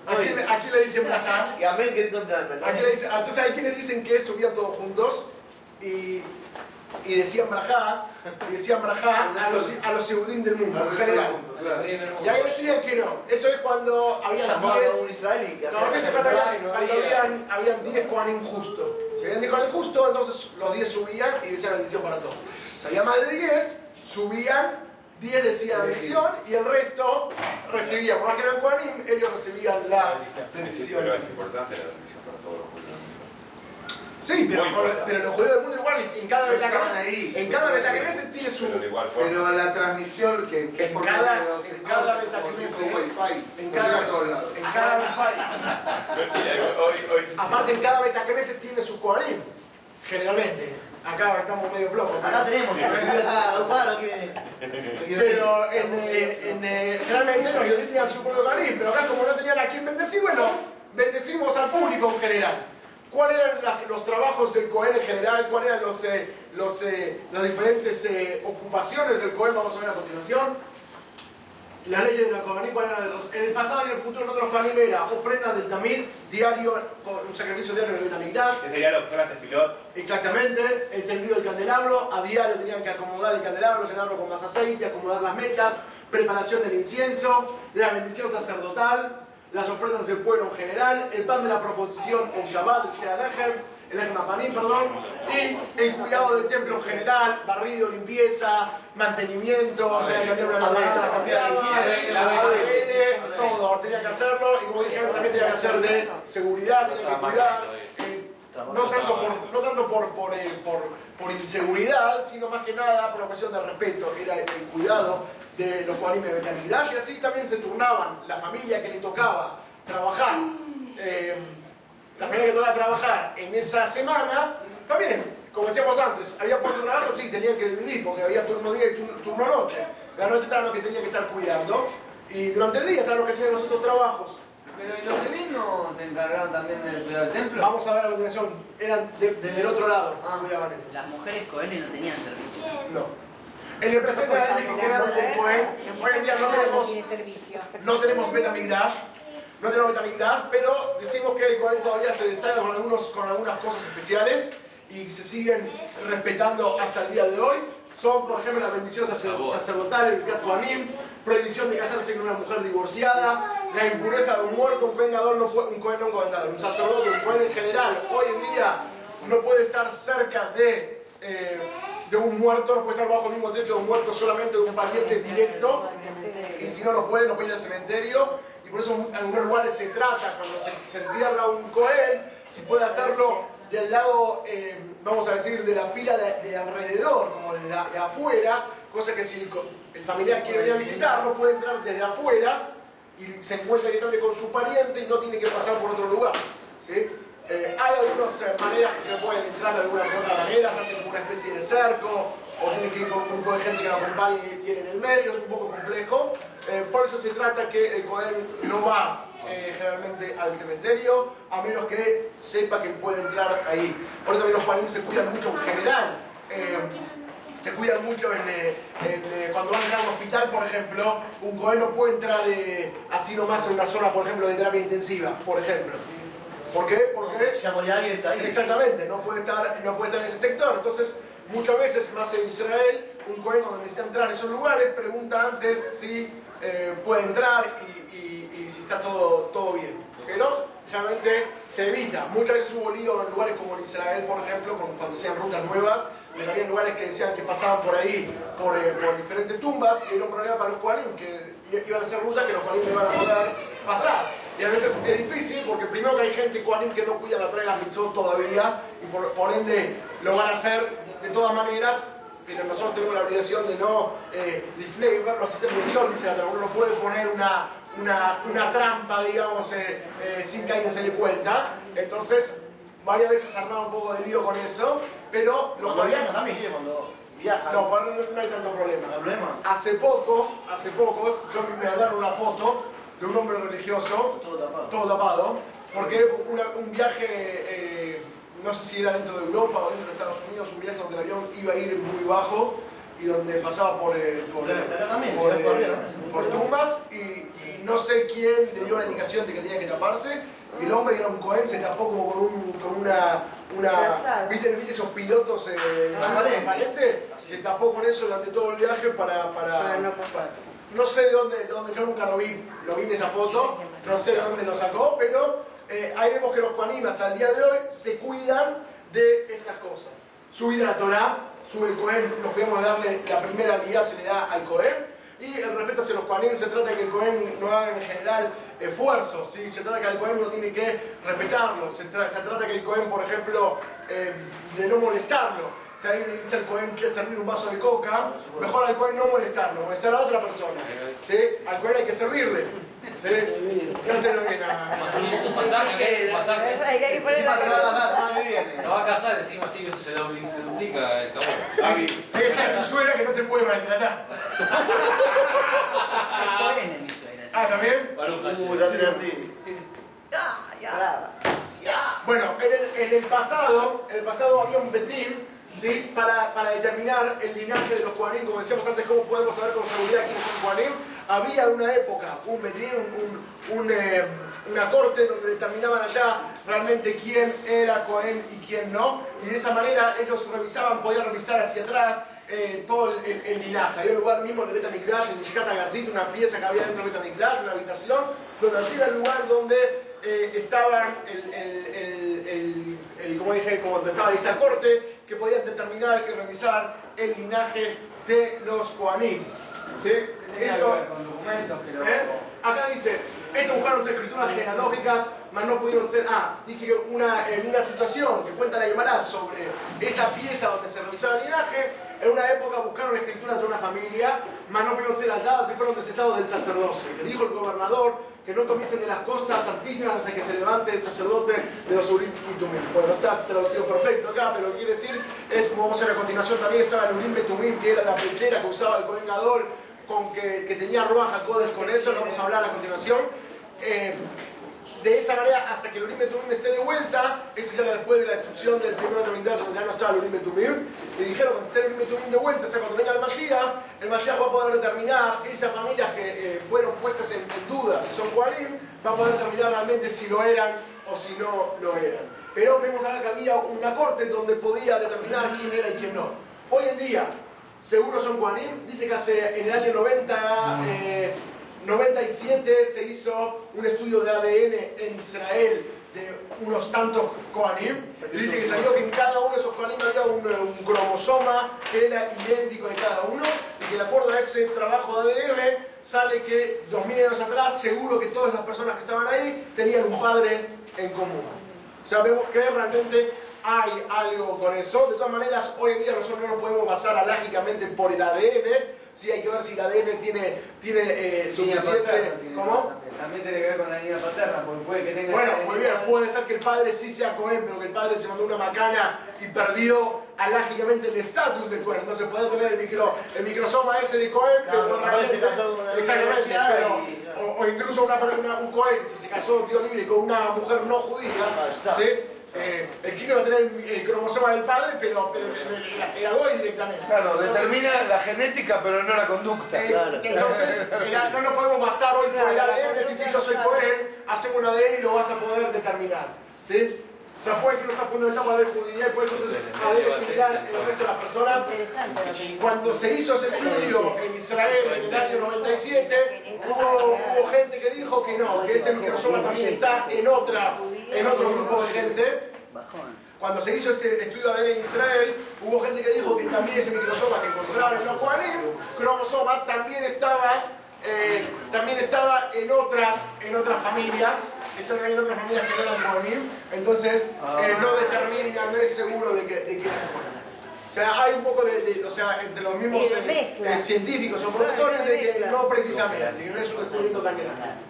¿A quién le dicen Brajá? Y amén que encontrarme. Entonces hay quienes dicen que subían todos juntos y decían Brajá a los Yehudim del mundo en general. Y ahí decían que no. Eso es cuando había 10. No, eso es cuando habían 10 Kohanim justos. Si habían 10 Kohanim justos, entonces los 10 subían y decían bendición para todos. Si había más de 10, subían, 10 decían bendición y el resto recibían. Más que eran Kohanim, ellos recibían la bendición. Pero es importante la bendición para todos los judíos. Sí, pero los judíos del mundo igual, en cada Betacneset tiene su... Pero la transmisión que en cada Betacneset, aparte en cada Betacneset tiene su Kohanim, generalmente. Acá estamos medio flojos. Acá tenemos, pero generalmente los judíos tenían su propio Kohanim, pero acá como no tenían a quien bendecir, bueno, bendecimos al público en general. ¿Cuáles eran los trabajos del Cohen en general? ¿Cuáles eran las diferentes ocupaciones del Cohen? Vamos a ver a continuación. Las leyes de la Kohanim, ¿cuáles eran? En el pasado y en el futuro nosotros los Kohanim era ofrenda del Tamid, diario, un sacrificio diario en el Betamigdash. Que sería los de Filot. Exactamente, encendido el candelabro, a diario tenían que acomodar el candelabro, llenarlo con más aceite, acomodar las metas, preparación del incienso, la bendición sacerdotal, las ofrendas del pueblo en general, el pan de la proposición, el Shabbat, el Echem Apanim, y el cuidado del templo en general, barrido, limpieza, mantenimiento, todo, tenía que hacerlo, y como dije también tenía que hacer de seguridad, tenía que cuidar, no tanto por inseguridad, sino más que nada por la cuestión del respeto, era el cuidado de los Kohanim de Betamigdash, y así también se turnaban la familia que le tocaba trabajar, en esa semana, también, como decíamos antes, había puesto trabajo, sí, tenían que dividir, porque había turno día y turno noche. La noche estaban los que tenían que estar cuidando, y durante el día estaban los que hacían los otros trabajos. Pero ¿y los Levín no te encargaron también del cuidado del templo? Vamos a ver a continuación, eran desde el otro lado, cuidaban ellos. Las mujeres Cohen no tenían servicio. No. En el presente de que quedaron del Cohen, hoy en día no tenemos Betamigdash, pero decimos que el Cohen todavía se destaca con algunas cosas especiales y se siguen respetando hasta el día de hoy. Son, por ejemplo, la bendición sacerdotal, el Birkat Kohanim, prohibición de casarse con una mujer divorciada, la impureza de un muerto, un Cohen Gadol, un sacerdote, un Cohen en general. Hoy en día no puede estar cerca de un muerto, no puede estar bajo el mismo techo de un muerto, solamente de un pariente directo, y si no puede ir al cementerio, y por eso en algunos lugares se trata, cuando se entierra un Cohen, si puede hacerlo del lado, vamos a decir, de la fila de alrededor, como de afuera, cosa que si el familiar quiere venir a visitar, no puede entrar desde afuera, y se encuentra directamente con su pariente y no tiene que pasar por otro lugar. ¿Sí? Hay algunas maneras que se pueden entrar de alguna otra manera, se hace como una especie de cerco, o tiene que ir con un grupo de gente que lo acompañe y en el medio, es un poco complejo. Por eso se trata que el Cohen no va generalmente al cementerio, a menos que sepa que puede entrar ahí. Por eso también los Kohanim se cuidan mucho en general. Se cuidan mucho cuando van a entrar a un hospital, por ejemplo, un Cohen no puede entrar así nomás en una zona, por ejemplo, de terapia intensiva, por ejemplo. ¿Por qué? Porque ya moría alguien, está ahí. Exactamente, no puede estar en ese sector. Entonces, muchas veces, más en Israel, un Cohen cuando necesita entrar a esos lugares pregunta antes si puede entrar y si está todo bien. Pero realmente se evita. Muchas veces hubo lío en lugares como en Israel, por ejemplo, cuando hacían rutas nuevas, había lugares que decían que pasaban por ahí, por diferentes tumbas, y era un problema para los Kohanim, que iban a hacer rutas que los Kohanim no iban a poder pasar. Y a veces es difícil porque primero que hay gente Kohanim que no cuida la Torah y la mitzvot todavía, y por ende lo van a hacer de todas maneras, pero nosotros tenemos la obligación de no lifnei verlo así mejor, dice la uno no puede poner una trampa, digamos, sin que alguien se dé cuenta. Entonces, varias veces armaba un poco de lío con eso, pero los Kohanim también cuando viajan. No, no hay tanto problema. ¿No hay problema? Hace poco, yo me mandaron una foto de un hombre religioso, todo tapado, porque un viaje, no sé si era dentro de Europa o dentro de Estados Unidos, un viaje donde el avión iba a ir muy bajo y donde pasaba por tumbas y no sé quién le dio la indicación de que tenía que taparse y el hombre, que era un Cohen, se tapó como con una ¿viste esos pilotos transparente? Se tapó con eso durante todo el viaje para no pasar. No sé de dónde, yo nunca lo vi en esa foto, no sé de dónde lo sacó, pero ahí vemos que los Kohanim hasta el día de hoy se cuidan de esas cosas. Subir a la Torah, sube el Cohen, nos podemos darle la primera liga, se le da al Cohen. Y el respeto hacia los Kohanim se trata de que el Cohen no haga en general esfuerzos, ¿sí? Se trata de que el Cohen uno tiene que respetarlo, se trata de que el Cohen, por ejemplo, de no molestarlo. Si alguien le dice al Cohen que es servir un vaso de coca, mejor al Cohen no molestarlo, molestar a otra persona. ¿Sí? Al Cohen hay que servirle. ¿Sí? Trátelo bien. Un pasaje. Hay que poner la se va a casar, encima así que se duplica el cabrón. Hay que ser tu suegra que no te puede maltratar. Cohen es mi suegra. Ah, ¿también? así. Bueno, en el pasado había un betín, ¿sí? Para determinar el linaje de los Kohanim, como decíamos antes, cómo podemos saber con seguridad quiénes son Kohanim. Había una época, un betín, una corte donde determinaban allá realmente quién era Cohen y quién no, y de esa manera ellos podían revisar hacia atrás todo el linaje. Había un lugar mismo en el Bet HaMikdash, en Mishkat HaGazit, una pieza que había dentro del Bet HaMikdash, una habitación, donde era el lugar donde estaban como dije, como estaba esta corte, que podían determinar y revisar el linaje de los Kohanim. ¿Sí? Con documentos que Acá dice, estos buscaron escrituras genealógicas, mas no pudieron ser... dice que en una situación que cuenta la Gemara sobre esa pieza donde se revisaba el linaje, en una época buscaron escrituras de una familia, mas no pudieron ser halladas y fueron desestados del sacerdocio. Les dijo el gobernador que no comiencen de las cosas santísimas hasta que se levante el sacerdote de los Urim y Tumim. Bueno, no está traducido perfecto acá, pero lo que quiere decir es, como vamos a ver a continuación, también estaba el Urim y Tumim, que era la pechera que usaba el Cohen Gadol, que tenía Ruach HaKodesh con eso, lo vamos a hablar a continuación. De esa manera, hasta que el Urim y Tumim esté de vuelta, esto ya después de la destrucción del primer Betamigdash, donde ya no estaba el Urim y Tumim, y dijeron que esté el Urim y Tumim de vuelta, o sea, cuando venga el Mashiach va a poder determinar esas familias que fueron puestas en duda si son Kohanim, va a poder determinar realmente si lo eran o si no lo eran. Pero vemos ahora que había una corte donde podía determinar quién era y quién no. Hoy en día, seguro son Kohanim, dice que en el año 97 se hizo un estudio de ADN en Israel de unos tantos Kohanim, y dice que salió que en cada uno de esos Kohanim había un cromosoma que era idéntico de cada uno, y que de acuerdo a ese trabajo de ADN sale que 2000 años atrás seguro que todas las personas que estaban ahí tenían un padre en común. Sabemos que realmente hay algo con eso. De todas maneras, hoy en día nosotros no nos podemos basar alágicamente por el ADN. Sí, hay que ver si el ADN tiene suficiente... ¿Cómo? también tiene que ver con la línea paterna, porque puede que tenga... Bueno, muy bien, puede ser que el padre sí sea Cohen, pero que el padre se mandó una macana y perdió alágicamente el estatus de Cohen. Entonces puede tener el microsoma ese de Cohen, pero normalmente... Exactamente, pero, o incluso un Cohen, si se casó, Dios libre, con una mujer no judía, ¿sí? El chico va a tener el cromosoma del padre, pero era Goy directamente. Claro, determina la genética, pero no la conducta. Entonces, no nos podemos basar hoy por el ADN, decir si yo soy Cohen, hacemos un ADN y lo vas a poder determinar. ¿Sí? O sea, puede que no está fundamentado para ver judía y puede entonces haber similar en el resto de las personas. Cuando se hizo ese estudio en Israel en el año 97, hubo gente que dijo que no, que ese microsoma también está en otro grupo de gente. Cuando se hizo este estudio de ADN en Israel, hubo gente que dijo que también ese microsoma que encontraron en los Kohanim, cromosoma, también estaba en otras familias. Están en otras familias que no eran Kohanim, entonces no determina, no es seguro de que eran Kohanim. O sea, hay un poco o sea, entre los mismos científicos o profesores de que no precisamente, que no es un descubrimiento tan grande.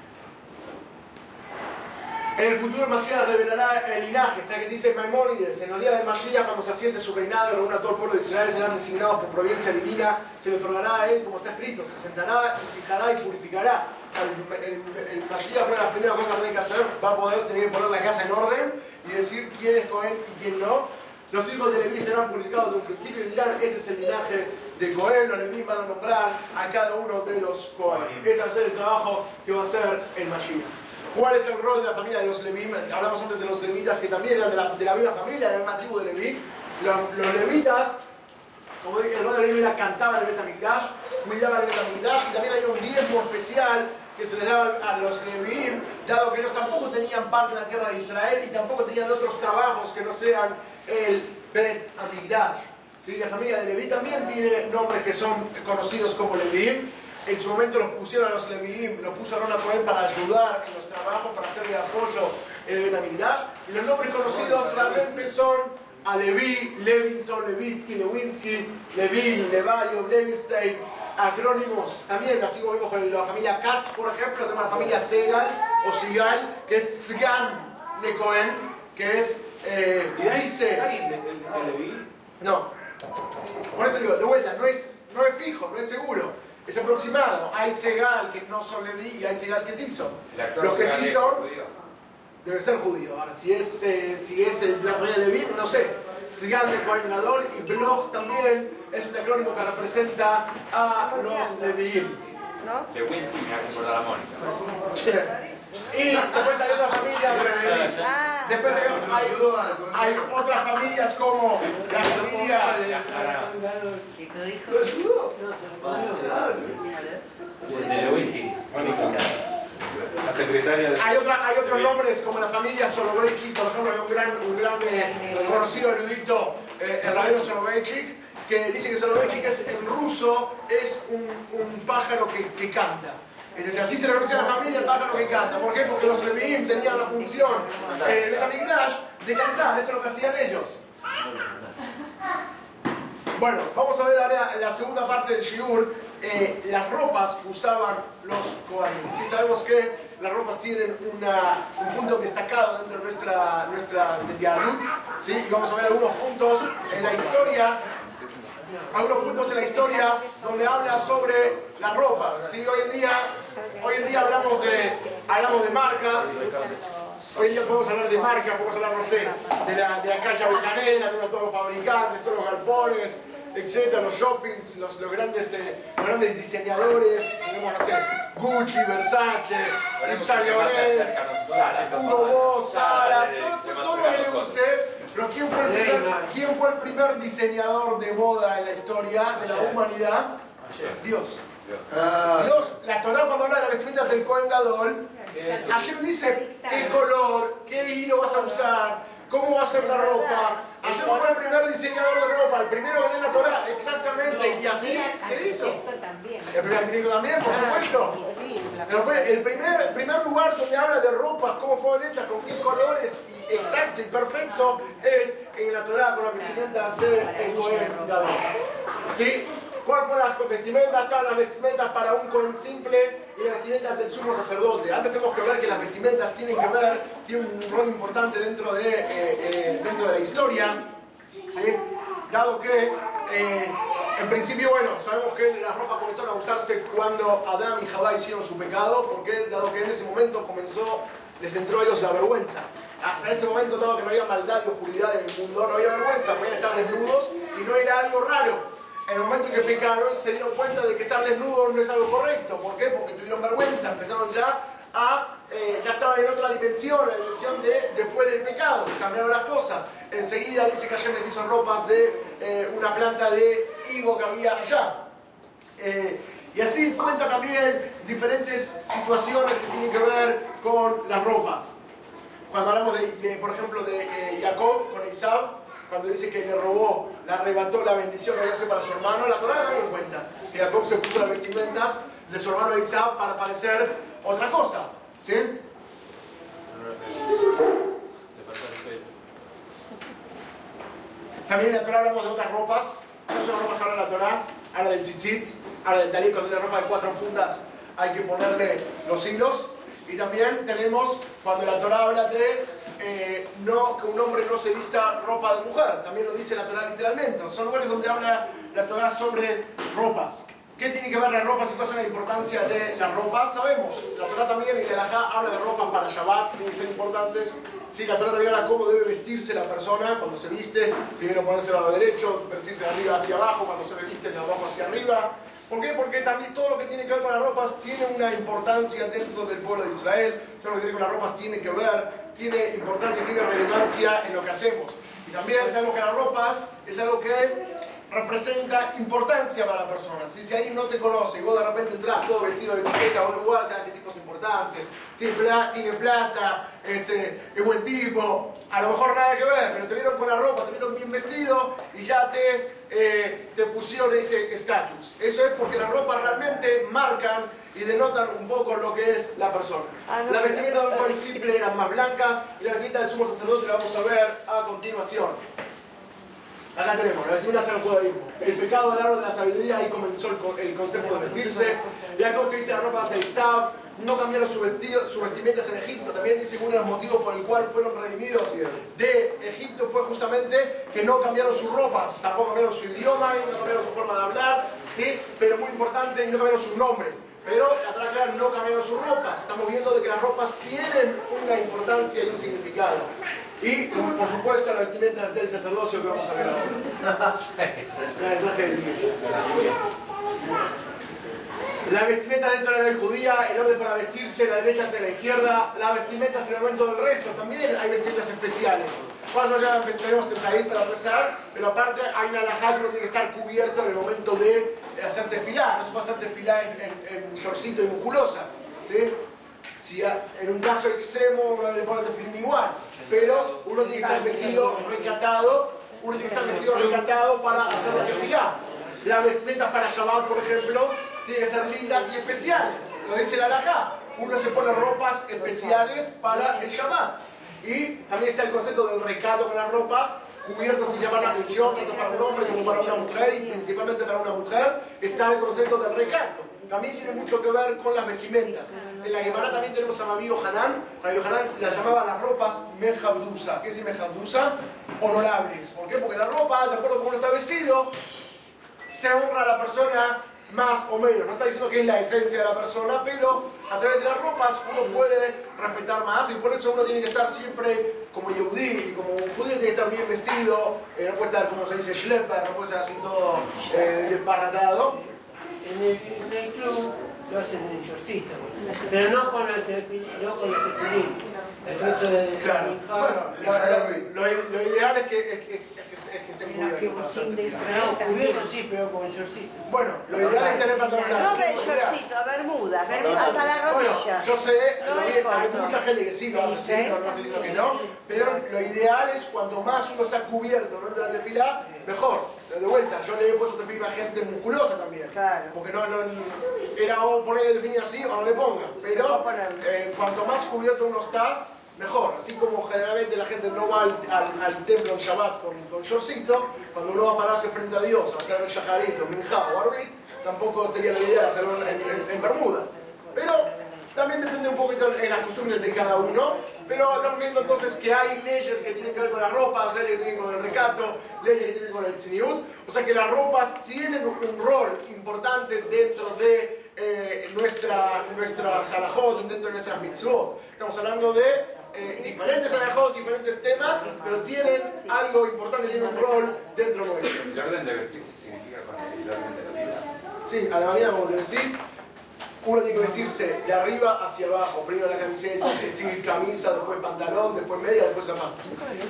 En el futuro el Mashiach revelará el linaje, está que dice Maimónides, en los días del Mashiach, cuando se asiente su reinado, reúna a todo el pueblo de Israel, serán designados por providencia divina, se le otorgará a él, como está escrito, se sentará, fijará y purificará. O sea, el Mashiach, una de las primeras cosas que tiene que hacer, va a tener que poner la casa en orden y decir quién es Cohen y quién no. Los hijos de Leví serán purificados desde un principio y dirán, este es el linaje de Cohen, los Leví van a nombrar a cada uno de los Cohen. Ese va a ser el trabajo que va a hacer el Mashiach. ¿Cuál es el rol de la familia de los Leví? Hablamos antes de los levitas que también eran de la misma familia, de la misma tribu de Leví. Los levitas, como dije, el rol de Leví era cantar el Bet HaMikdash, cuidaba el Bet HaMikdash y también hay un diezmo especial que se les daba a los Leví, dado que ellos tampoco tenían parte de la tierra de Israel y tampoco tenían otros trabajos que no sean el Bet HaMikdash. ¿Sí? La familia de Leví también tiene nombres que son conocidos como Leví. En su momento los pusieron a los Leviim, los puso Aaron a Cohen para ayudar en los trabajos, para hacerle apoyo en el Bet HaMikdash. Y los nombres conocidos realmente son a Leví, Levinson, Levitsky, Lewinsky, Levin, Levayo, Levinstein, acrónimos también, así como vimos con la familia Katz, por ejemplo, tenemos la familia Segal o Sigal, que es Sgan de Cohen, que es dice. ¿Alguien de Leví? No. Por eso digo, de vuelta, no es fijo, no es seguro. Es aproximado. Hay Segal que no son Leví y hay Segal que sí son. Los que sí son, debe ser judío. Ahora, si es la familia de Leví, no sé. Segal de Cohen Gadol y Bloch también es un acrónimo que representa a los Leviim. ¿No? Lewinsky me hace acordar a Mónica. Y después hay otras familias. Después hay otras familias como la familia. ¿Qué dijo? ¿Lo ayudó? De Lewinsky. La secretaria de... Hay otros nombres como la familia Soloveitchik, por ejemplo, hay un gran conocido erudito, el rabino Soloveitchik, que dice que Soloveitchik en ruso es un pájaro que canta. Entonces, así se le conoce a la familia el pájaro que canta. ¿Por qué? Porque los Leviim tenían la función en el Bet HaMikdash de cantar, eso es lo que hacían ellos. Bueno, vamos a ver ahora la segunda parte del Shiur, las ropas que usaban los Kohanim. Sí, sabemos que las ropas tienen un punto destacado dentro de nuestra Yahalut, ¿sí? Y vamos a ver algunos puntos en la historia. Algunos puntos en la historia donde habla sobre las ropas. ¿Sí? Hoy en día hablamos de marcas. Hoy en día podemos hablar de marcas, podemos hablar, no sé, de la calle Avellaneda, de todos los fabricantes, todos los galpones, etcétera, los shoppings, los grandes diseñadores, tenemos, no sé, Gucci, Versace, Yves Saint Laurent, Hugo Boss, Zara, todo lo que le guste. Pero ¿quién fue el primer diseñador de moda en la historia de la humanidad? Dios. Dios, la Torá cuando habla de las vestimentas del Cohen Gadol, Hashem dice qué color, qué hilo vas a usar, cómo va a ser la ropa. Hashem fue el primer diseñador de ropa, el primero que dio la Torá, exactamente, y así se hizo. El primer ministro también, por supuesto. Pero fue el primer lugar donde habla de ropas, cómo fueron hechas, con qué colores, y exacto y perfecto, es en la Torá con las vestimentas del Cohen Gadol. ¿Sí? ¿Cuáles fueron las vestimentas? Todas las vestimentas para un Cohen simple y las vestimentas del sumo sacerdote. Antes tenemos que ver que las vestimentas tienen un rol importante dentro de la historia, ¿sí? Dado que en principio, bueno, sabemos que las ropas comenzaron a usarse cuando Adán y Jabá hicieron su pecado, porque dado que en ese momento les entró a ellos la vergüenza. Hasta ese momento, dado que no había maldad y oscuridad en el mundo, no había vergüenza, podían estar desnudos y no era algo raro. En el momento en que pecaron, se dieron cuenta de que estar desnudos no es algo correcto. ¿Por qué? Porque tuvieron vergüenza, empezaron ya estaban en otra dimensión, la dimensión de después del pecado, cambiaron las cosas. Enseguida dice que Hashem les hizo ropas de una planta de higo que había allá. Y así cuenta también diferentes situaciones que tienen que ver con las ropas. Cuando hablamos por ejemplo, de Jacob con Esaú, cuando dice que le arrebató la bendición que había hecho para su hermano, la Torá también cuenta que Jacob se puso las vestimentas de su hermano Esaú para parecer otra cosa. ¿Sí? También en la Torá hablamos de otras ropas. No son las ropas que habla la Torá, habla del tzitzit, habla del talit, cuando tiene ropa de 4 puntas hay que ponerle los hilos. Y también tenemos cuando la Torá habla de que un hombre no se vista ropa de mujer. También lo dice la Torá literalmente. Son lugares donde habla la Torá sobre ropas. ¿Qué tiene que ver las ropas y cuál es la importancia de las ropas? Sabemos, la Torá también y la Halajá habla de ropas para Shabbat, tienen que ser importantes. Sí, la Torá también habla cómo debe vestirse la persona cuando se viste. Primero ponerse al lado derecho, vestirse de arriba hacia abajo, cuando se viste de abajo hacia arriba. ¿Por qué? Porque también todo lo que tiene que ver con las ropas tiene una importancia dentro del pueblo de Israel. Todo lo que tiene que ver con las ropas tiene que ver, tiene importancia, tiene relevancia en lo que hacemos. Y también sabemos que las ropas es algo que representa importancia para la persona. Si alguien no te conoce y vos de repente entras todo vestido de etiqueta a un lugar, ya este tipo es importante, tiene plata, es buen tipo, a lo mejor nada que ver, pero te vieron con la ropa, te vieron bien vestido y ya te pusieron ese estatus. Eso es porque las ropas realmente marcan y denotan un poco lo que es la persona. Las vestimentas de un buen simple eran más blancas y la vestimenta del sumo sacerdote la vamos a ver a continuación. Acá tenemos, la vestimenta es el judaísmo. El pecado del árbol de la sabiduría, ahí comenzó el concepto de vestirse. Jacob se viste las ropas de Esaú, no cambiaron sus vestimentas en Egipto. También dice que uno de los motivos por el cual fueron redimidos de Egipto fue justamente que no cambiaron sus ropas, tampoco cambiaron su idioma, no cambiaron su forma de hablar, ¿sí? Pero muy importante, no cambiaron sus nombres. Pero la Torá aclara, no cambiaron sus ropas. Estamos viendo de que las ropas tienen una importancia y un significado. Y, por supuesto, las vestimentas del sacerdocio que vamos a ver ahora. El traje de la vestimenta dentro de la ley judía, el orden para vestirse, la derecha ante la izquierda, las vestimentas en el momento del rezo, también hay vestimentas especiales. Cuando ya tenemos el talit para rezar, pero aparte hay una halajá que uno tiene que estar cubierto en el momento de hacer tefilá. No se puede hacer tefilá en shortcito y musculosa, ¿sí? Si en un caso extremo uno le pone tefilín igual, pero uno tiene que estar vestido recatado, para hacer la tefilá. Las vestimentas para Shabbat, por ejemplo, tienen que ser lindas y especiales. Lo dice la halajá. Uno se pone ropas especiales para el Shabbat. Y también está el concepto del recato con las ropas, cubiertos y llamar la atención, tanto para un hombre como para una mujer, y principalmente para una mujer, está el concepto del recato. También tiene mucho que ver con las vestimentas. En la Gemara también tenemos a Rabbi Yohanan. Rabbi Yohanan las llamaba las ropas mejabdusa. ¿Qué es mejabdusa? Honorables. ¿Por qué? Porque la ropa, de acuerdo con cómo uno está vestido, se honra a la persona más o menos. No está diciendo que es la esencia de la persona, pero a través de las ropas uno puede respetar más y por eso uno tiene que estar siempre como yehudí, y como un judío tiene que estar bien vestido, no puede estar como se dice schlepper, no puede ser así todo desparratado. En el club lo hacen en shortcito, pero no con el tefilín. El rezo de claro. Bueno, lo ideal es que estén cubiertos. Cubiertos sí, pero con shortcito. Bueno, lo ideal es tener pantalones. No de shortcito, bermuda, hasta la rodilla. Bueno, yo sé, hay mucha gente que sí lo hace así, no estoy diciendo que no, pero lo ideal es cuanto más uno está cubierto dentro de la tefilá, mejor. De vuelta, yo le he puesto tefilá a gente musculosa también. Claro. Porque no era o ponerle el tefilín así o no le ponga. Pero cuanto más cubierto uno está, mejor. Así como generalmente la gente no va al templo en Shabbat con shortcito, cuando uno va a pararse frente a Dios a hacer el shaharit o minjá o arbit, tampoco sería la idea hacerlo en bermudas. Pero también depende un poquito de las costumbres de cada uno, pero estamos viendo entonces que hay leyes que tienen que ver con las ropas, leyes que tienen que ver con el recato, leyes que tienen que ver con el tzniut, o sea que las ropas tienen un rol importante dentro de nuestra salahot, dentro de nuestras mitzvot. Estamos hablando de diferentes salahot, diferentes temas, pero tienen algo importante, tienen un rol dentro de nuestro. ¿El orden de vestirse significa con el orden de la vida? Sí, a la manera como te vestís, uno tiene que vestirse de arriba hacia abajo. Primero la camiseta, tzitzit, camisa, después pantalón, después media, después zapatos.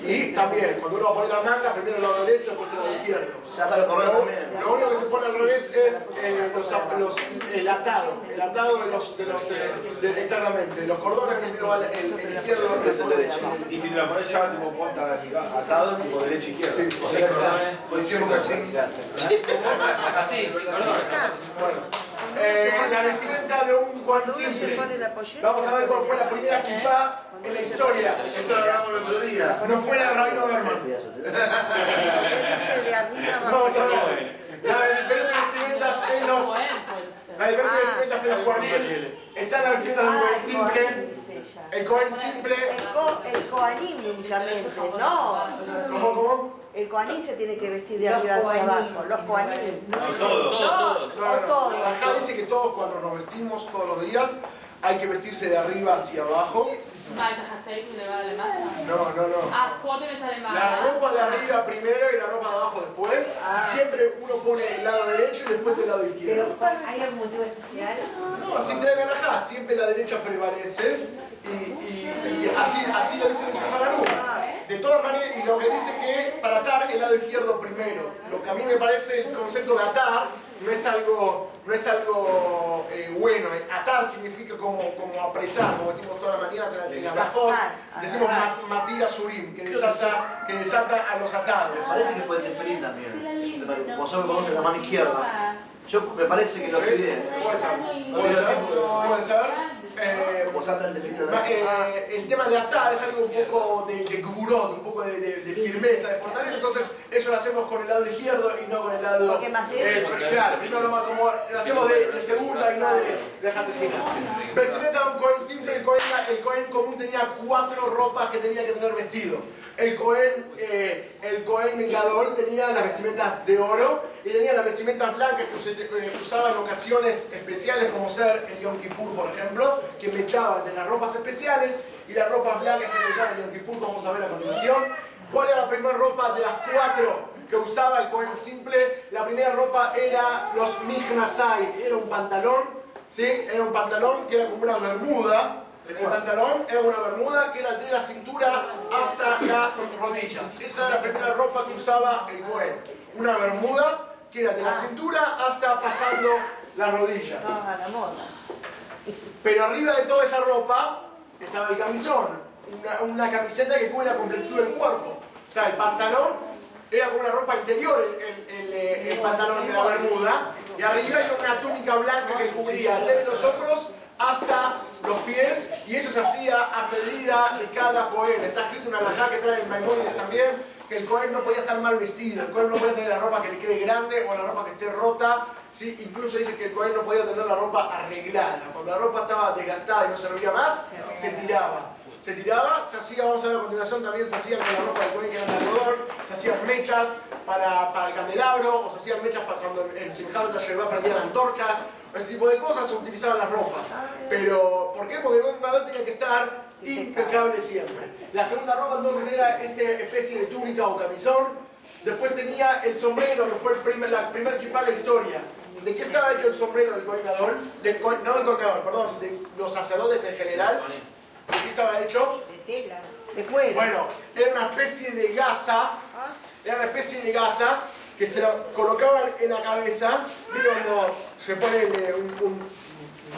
Y también, cuando uno va a poner la manga, primero el lado derecho, después el lado izquierdo. Ya está lo correcto también. Lo único que se pone al revés es el atado exactamente, los cordones, primero va el izquierdo, después el derecho. Y si te la pones ya tipo puesta atado, tipo derecha izquierda. Sí, O sea, cordones. Posición casi. Así, sin cordones. Bueno. La vestimenta de un Kohen simple. Vamos a ver cuál fue la primera kippah en la historia. Esto lo hablamos el otro día. No fue la del Rabino Berman. Vamos a ver. Las diferentes vestimentas en los... Las diferentes vestimentas en los Kohanim. Están las vestimentas de un Kohen simple. El Kohen simple. El Kohanim únicamente, no. ¿Cómo? El Kohanim se tiene que vestir de arriba hacia abajo. Los Kohanim. Todos. Todos. Acá dice que todos cuando nos vestimos todos los días hay que vestirse de arriba hacia abajo. No. La ropa de arriba primero y la ropa de abajo después. Y siempre uno pone el lado derecho y después el lado izquierdo. ¿Hay algún motivo especial? No, así trae la siempre la derecha prevalece y así lo dice el Shulchan Aruch. De todas maneras, y lo que dice que para atar el lado izquierdo primero. Lo que a mí me parece el concepto de atar no es algo bueno. Atar significa como apresar, como decimos todas las mañanas en la Brajot. Decimos matir a Surim, que desata a los atados. Me parece que puede interferir también. Como solo conoce la mano izquierda. Me parece que lo estoy bien. Puede ser. El tema de atar es algo un poco de gvurot, un poco de firmeza, de fortaleza, entonces eso lo hacemos con el lado izquierdo y no con el lado... Claro, primero como lo hacemos de segunda y no de tercera. Vestimenta de un Kohen simple, el Kohen común tenía 4 ropas que tenía que tener vestido. El Kohen Gadol tenía las vestimentas de oro y tenía las vestimentas blancas que usaba en ocasiones especiales como ser el Yom Kippur, por ejemplo, que mechaban de las ropas especiales y las ropas blancas que se usaban en Yom Kippur, como vamos a ver a continuación. ¿Cuál era la primera ropa de las 4 que usaba el Kohen simple? La primera ropa era los Michnasai, era un pantalón, ¿sí? Era un pantalón que era como una bermuda. El pantalón era una bermuda que era de la cintura hasta las rodillas. Esa era la primera ropa que usaba el Kohen. Una bermuda que era de la cintura hasta pasando las rodillas. Pero arriba de toda esa ropa estaba el camisón. Una camiseta que cubre la completud del cuerpo. O sea, el pantalón era como una ropa interior, el pantalón de la bermuda. Y arriba era una túnica blanca que cubría desde los hombros hasta los pies, y eso se hacía a medida de cada Kohen. Está escrito en una halajá que trae en Maimónides también, que el Kohen no podía estar mal vestido, el Kohen no podía tener la ropa que le quede grande o la ropa que esté rota, ¿sí? Incluso dice que el Kohen no podía tener la ropa arreglada. Cuando la ropa estaba desgastada y no servía más, se tiraba. Se hacía, vamos a ver a continuación, también se hacían con la ropa del Kohen que era de algodón, se hacían mechas para el candelabro, o se hacían mechas para cuando el Simchat Tashervá prendían antorchas, ese tipo de cosas se utilizaban las ropas. Pero, ¿por qué? Porque el Kohen tenía que estar impecable siempre. La segunda ropa entonces era esta especie de túnica o camisón. Después tenía el sombrero, que fue la primer kippah de la historia. ¿De qué estaba hecho el sombrero del Kohen Gadol? No del Kohen Gadol, perdón, de los sacerdotes en general. ¿De qué estaba hecho? De tela, de cuero. Bueno, era una especie de gasa. Era una especie de gasa que se la colocaban en la cabeza. ¿Viste cuando se pone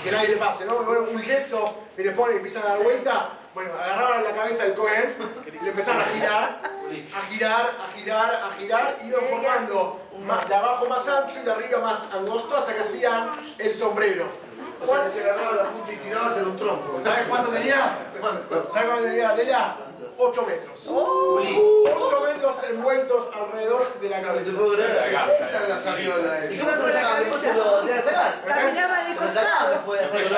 que nadie le pase, ¿no? Un yeso y le ponen y empiezan a dar vuelta? Bueno, agarraban la cabeza del Kohen y le empezaron a girar y iban formando de abajo más ancho y de arriba más angosto hasta que hacían el sombrero. O sea, que se agarraba la punta y tiraba a hacer un tronco. ¿Sabes cuánto tenía? ¿Sabes cuánto tenía la tela? 8 metros. 8 metros envueltos alrededor de la cabeza. Esa es la sabiola. ¿Y cómo se saca? ¿Después se lo debe sacar? Caminaba de costado. Después de hacer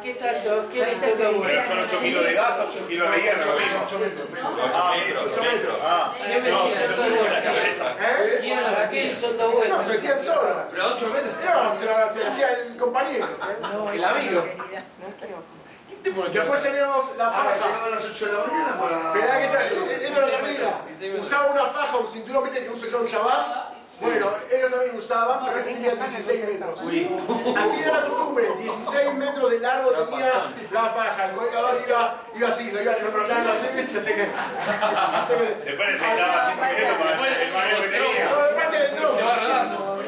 ¿Qué tanto? ¿Qué le hizo Pero son 8 kilos de gas, 8 kilos de hierro. 8 metros. 8 metros. Ah, ¿Qué son dos vueltas? No, se vestían solos. Pero 8 metros. No, se lo hacía el compañero. El amigo. Después tenemos la faja. Llegaba a las 8 de la mañana para... Esperá que esto lo termina. Usaba una faja, un cinturón, viste que uso yo en Shabbat. Bueno, ellos también usaban, pero este tenía 16 metros. Así era la costumbre, 16 metros de largo tenía la faja. El comunicador iba así, lo iba enrollando así, viste, hasta que... después le daba 5 minutos para el mareo que tenía. No, después se entró. Se va rodando.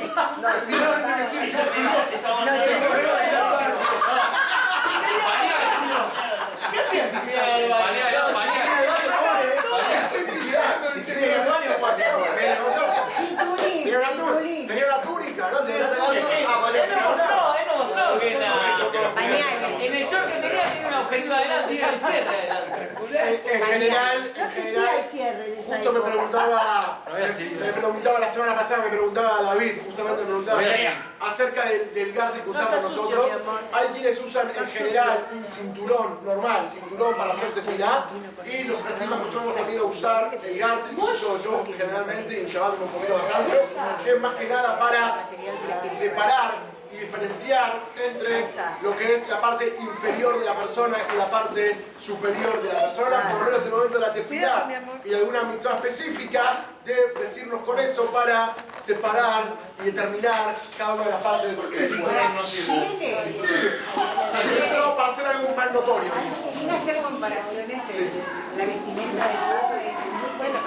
Tenía una túnica, ¿no? En el short que tenía un agujerito adelante y el cierre adelante. En general, justo me preguntaba la semana pasada, me preguntaba David, justamente me preguntaba acerca del garde que usamos nosotros. Hay quienes usan en general un cinturón normal, cinturón para hacer tefilá, y los que acostumbramos también a usar el garde que uso yo generalmente, y en Shabbat un poquito bastante, que es más que nada para separar y diferenciar entre lo que es la parte inferior de la persona y la parte superior de la persona, por lo menos en el momento de la tefilá y alguna mitzvah específica de vestirnos con eso para separar y determinar cada una de las partes del cuerpo. No sirve. Pero para hacer algo más notorio. Sin hacer comparaciones, la vestimenta de todo es muy buena a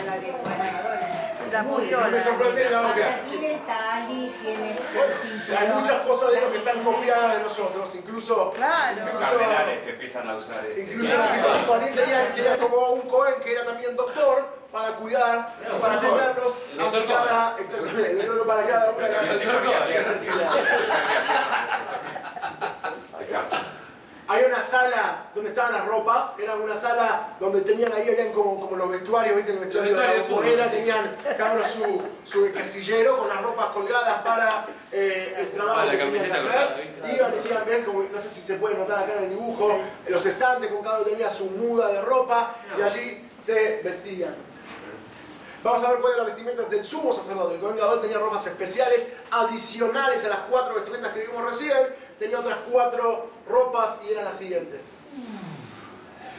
la de No me sorprende nada que tiene tali, tiene hay muchas cosas de lo que están copiadas de nosotros, incluso que empiezan a usar incluso los Kohanim tenían como un Cohen que era también doctor para cuidar y para atendernos en cada exactamente, no para cada una de las necesidades. Hay una sala donde estaban las ropas, era una sala donde tenían ahí, habían como los vestuarios, ¿viste? El vestuario de la morena, tenían cada uno su casillero con las ropas colgadas para el trabajo que tenían que hacer. Iban y decían, ven, como, no sé si se puede notar acá en el dibujo, los estantes con cada uno tenía su muda de ropa y allí se vestían. Vamos a ver cuáles son las vestimentas del sumo sacerdote. El Cohen Gadol tenía ropas especiales, adicionales a las 4 vestimentas que vimos recién. Tenía otras 4 ropas y eran las siguientes.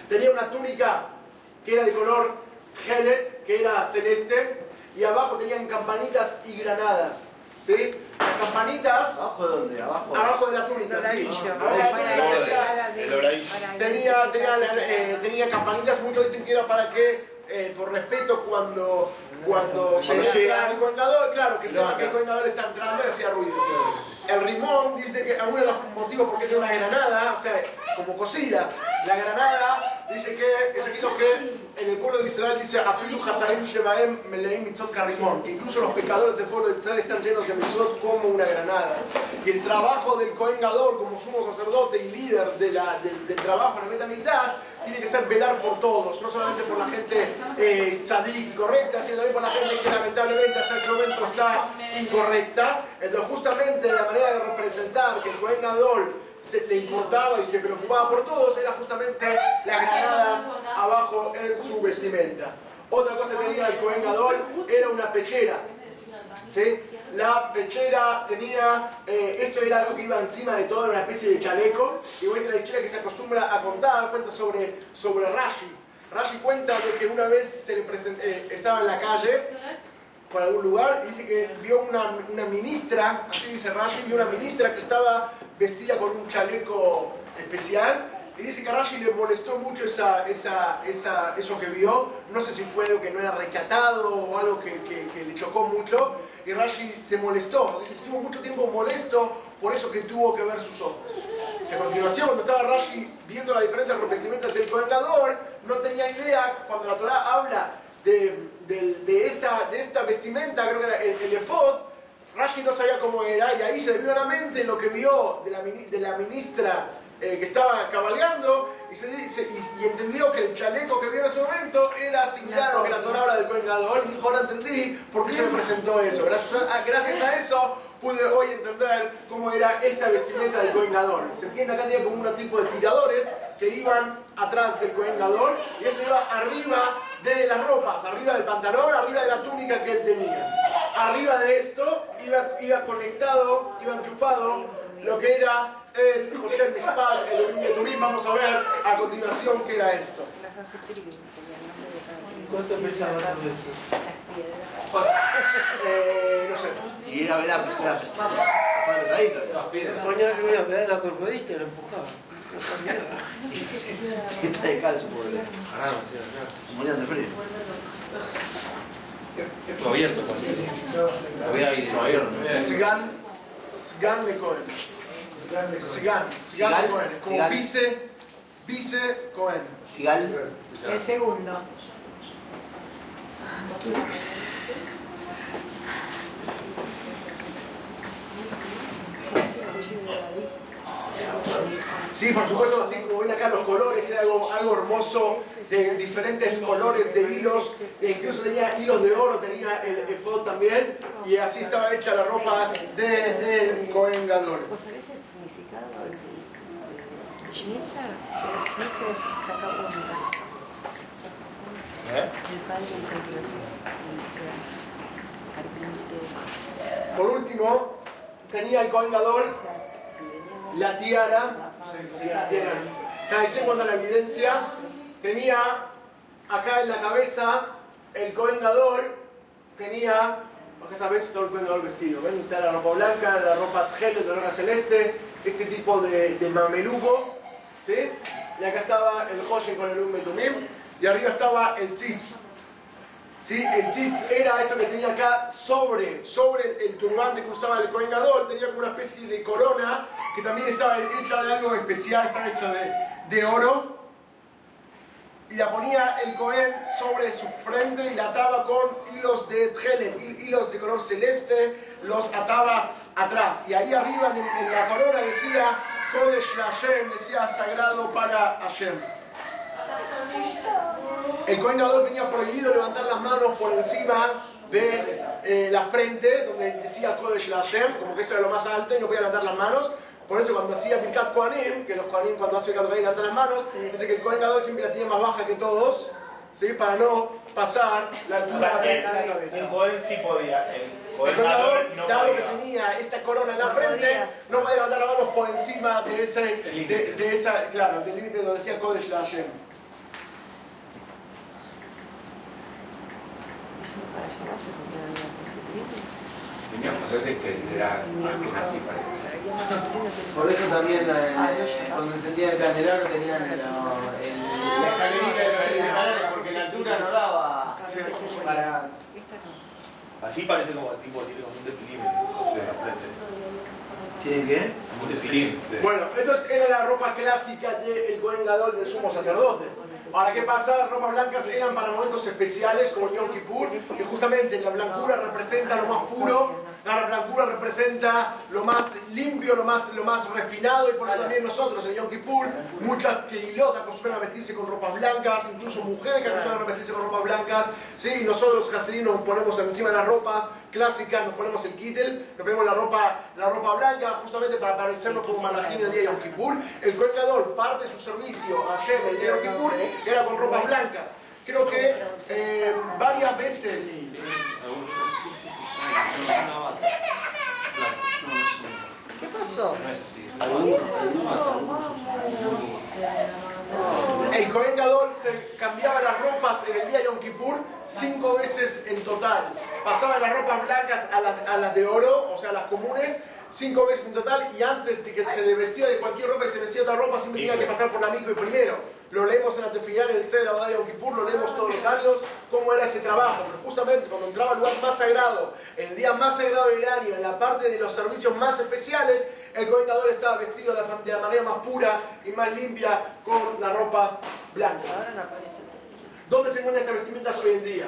Tenía una túnica que era de color gelet, que era celeste, y abajo tenían campanitas y granadas. ¿Sí? Las campanitas... ¿Abajo de dónde? Abajo de la túnica, sí. Tenía campanitas, muchos dicen que era para que por respeto cuando se llega el Cohen Gadol, claro, que sepa que el Cohen Gadol está entrando y hacía ruido. El Rimón dice que uno de los motivos por qué tiene una granada, o sea, como cosida, la granada dice que es escrito que en el pueblo de Israel dice Afilu Hatarim Shebaem Meleim Mitzot Karimón, que incluso los pecadores del pueblo de Israel están llenos de mitzvot como una granada. Y el trabajo del Cohen Gadol como sumo sacerdote y líder del trabajo en el Bet HaMikdash tiene que ser velar por todos, no solamente por la gente tzadik y correcta, sino también por la gente que lamentablemente hasta ese momento está incorrecta. Entonces justamente la manera de representar que el Cohen Gadol le importaba y se preocupaba por todos era justamente las granadas abajo en su vestimenta. Otra cosa que tenía el Cohen Gadol era una pechera. ¿Sí? La pechera tenía, esto era algo que iba encima de todo, una especie de chaleco, y voy a decir la historia que se acostumbra a contar, cuenta sobre Rashi. Rashi cuenta de que una vez se le estaba en la calle, por algún lugar, y dice que vio una ministra, así dice Rashi, vio una ministra que estaba vestida con un chaleco especial, y dice que a Rashi le molestó mucho eso que vio, no sé si fue algo que no era recatado o algo que le chocó mucho, y Rashi se molestó, dice que estuvo mucho tiempo molesto por eso que tuvo que ver sus ojos. A continuación, cuando estaba Rashi viendo las diferentes revestimentas del Cohen Gadol, no tenía idea, cuando la Torá habla de esta vestimenta, creo que era el efod, Rashi no sabía cómo era, y ahí se le vino a la mente lo que vio de la ministra que estaba cabalgando y entendió que el chaleco que vio en ese momento era similar a lo que la Torá habla del Kohen Gadol y dijo, ahora entendí por qué se me presentó eso. Gracias a eso pude hoy entender cómo era esta vestimenta del Kohen Gadol. Se entiende acá tenía como un tipo de tiradores que iban atrás del Kohen Gadol y él iba arriba de las ropas, arriba del pantalón, arriba de la túnica que él tenía. Arriba de esto iba conectado, iba enchufado lo que era el José Mishpat, el Urim Yetumim. Vamos a ver a continuación qué era esto. ¿Cuánto pesaba todo eso? No sé. Y era verá, pues era pesado. Mañana una pedada la corcodita y la empujaba. Está de calzo, pobre. Mañana de frío. Todo abierto, pues. Todavía hay aire. Sgan de Cohen. Sgan de Cohen. Como vice Cohen. Sigal. El segundo. Sí, por supuesto, así como ven acá los colores, era algo del de diferentes colores de hilos, e incluso tenía hilos de oro, tenía el efod también, y así estaba hecha la ropa del Kohen Gadol. ¿Vos sabés el significado de Schnitzer? Schnitzer es sacar punta. El padre es carpintero. Por último, tenía el Kohen Gadol la tiara, cada vez en cuanto a la evidencia, tenía acá en la cabeza el Kohen Gadol, tenía, acá está, ves todo el Kohen Gadol vestido, ven, está la ropa blanca, la ropa tjelet, la ropa celeste, este tipo de mameluco, ¿sí? Y acá estaba el Hoshen con el Urim Yetumim, y arriba estaba el tzitz. ¿Sí? El tzitz era esto que tenía acá sobre el turbante que usaba el Kohen Gadol, tenía como una especie de corona que también estaba hecha de algo especial, estaba hecha de oro, y la ponía el Kohen sobre su frente y la ataba con hilos de tjelet, hilos de color celeste, los ataba atrás, y ahí arriba en la corona decía Kodesh Hashem, decía sagrado para Hashem. El Kohen Gadol tenía prohibido levantar las manos por encima de la frente, donde decía Kodesh Hashem, como que eso era lo más alto y no podía levantar las manos. Por eso cuando hacía Birkat Kohanim, que los Kohanim cuando hacen Birkat Kohanim levantan las manos, dice que el Kohen Gadol siempre la tenía más baja que todos, ¿sí? Para no pasar la altura de la cabeza. Un Kohen sí podía. El Kohen Gadol, dado que tenía esta corona en la frente, no podía levantar las manos por encima de esa, claro, del límite donde decía Kodesh Hashem. Para llegarse porque no había posibilidad. Teníamos que era así para Por eso también cuando encendían el candelabro tenían la escalerita de candelabro porque la altura no daba para... Así parece como el tipo tiene como un tefilín en la frente. ¿Tiene qué? Como un tefilín. Bueno, esto era la ropa clásica del Kohen Gadol, del sumo sacerdote. Ahora, ¿qué pasa? Las ropas blancas eran para momentos especiales como el Yom Kippur, que justamente la blancura representa lo más puro, la blancura representa lo más limpio, lo más refinado, y por eso también nosotros en Yom Kippur, muchas queilot acostumbran a vestirse con ropas blancas, incluso mujeres que acostumbran a vestirse con ropas blancas, ¿sí? Nosotros los hasidim nos ponemos encima de las ropas clásicas, nos ponemos el kittel, nos ponemos la ropa blanca, justamente para parecernos como malajim en el día de Yom Kippur. El Kohen Gadol, parte de su servicio ayer en el día de Yom Kippur, era con ropas blancas. Creo que varias veces... ¿Qué pasó? El Kohen Gadol se cambiaba las ropas en el día de Yom Kippur 5 veces en total. Pasaba de las ropas blancas a las de oro, o sea, las comunes, 5 veces en total, y antes de que se vestía de cualquier ropa y se vestía de otra ropa, siempre tenía que pasar por la mikve primero. Lo leemos en la Tefilá, en el Seder de Yom Kippur, lo leemos todos los años, cómo era ese trabajo. Pero justamente cuando entraba al lugar más sagrado, en el día más sagrado del año, en la parte de los servicios más especiales, el Kohen Gadol estaba vestido de la manera más pura y más limpia, con las ropas blancas. ¿Dónde se encuentran estas vestimentas hoy en día?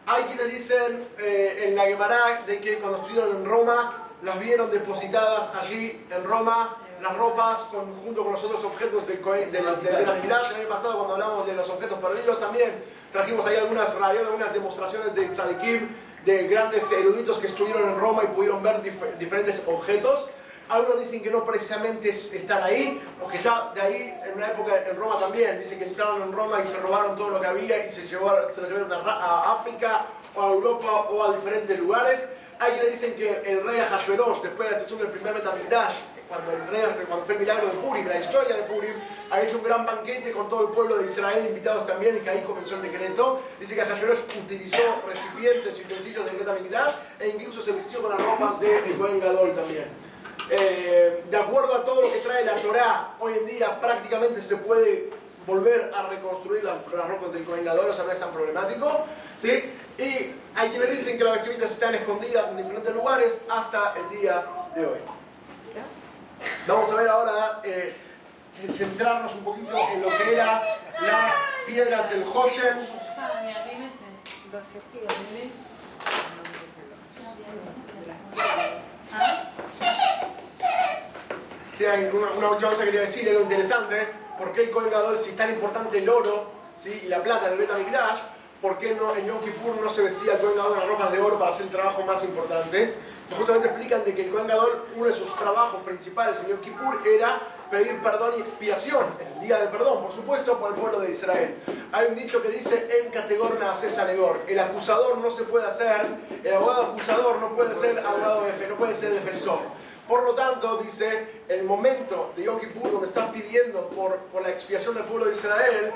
Hay quienes dicen en la Gemara de que cuando estuvieron en Roma, las vieron depositadas allí en Roma las ropas junto con los otros objetos del Betamigdash. El año pasado, cuando hablamos de los objetos perdidos, también trajimos ahí algunas demostraciones de tzadikim, de grandes eruditos que estuvieron en Roma y pudieron ver diferentes objetos. Algunos dicen que no precisamente están ahí, o que ya de ahí, en una época en Roma también, dicen que entraron en Roma y se robaron todo lo que había y se lo llevaron a África, o a Europa, o a diferentes lugares. Hay quienes dicen que el rey Ahasverosh, después de la destrucción del primer Betamigdash, cuando fue el milagro de Purim, la historia de Purim, ha hecho un gran banquete con todo el pueblo de Israel, invitados también, y que ahí comenzó el decreto. Dice que Ahasverosh utilizó recipientes y utensilios del Betamigdash e incluso se vistió con las ropas de Cohen Gadol también. De acuerdo a todo lo que trae la Torá, hoy en día prácticamente se puede volver a reconstruir las ropas del Cohen Gadol, o sea, no es tan problemático, ¿sí? Y hay quienes dicen que las vestimentas están escondidas en diferentes lugares hasta el día de hoy. Vamos a ver ahora, centrarnos un poquito en lo que eran las piedras del Hoshen. Sí, hay una última cosa que quería decir, algo interesante. ¿Por qué el Cohen Gadol, si es tan importante el oro, ¿sí?, y la plata en el Betamigdash, por qué no, en Yom Kippur no se vestía el Cohen Gadol con las ropas de oro para hacer el trabajo más importante? Justamente explican de que el Cohen Gadol, uno de sus trabajos principales en Yom Kippur era pedir perdón y expiación, en el día del perdón, por supuesto, por el pueblo de Israel. Hay un dicho que dice, en categor nace negor, el acusador no se puede hacer, el abogado acusador no puede ser abogado de fe, no puede ser defensor. Por lo tanto, dice, el momento de Yom Kippur donde están pidiendo por la expiación del pueblo de Israel,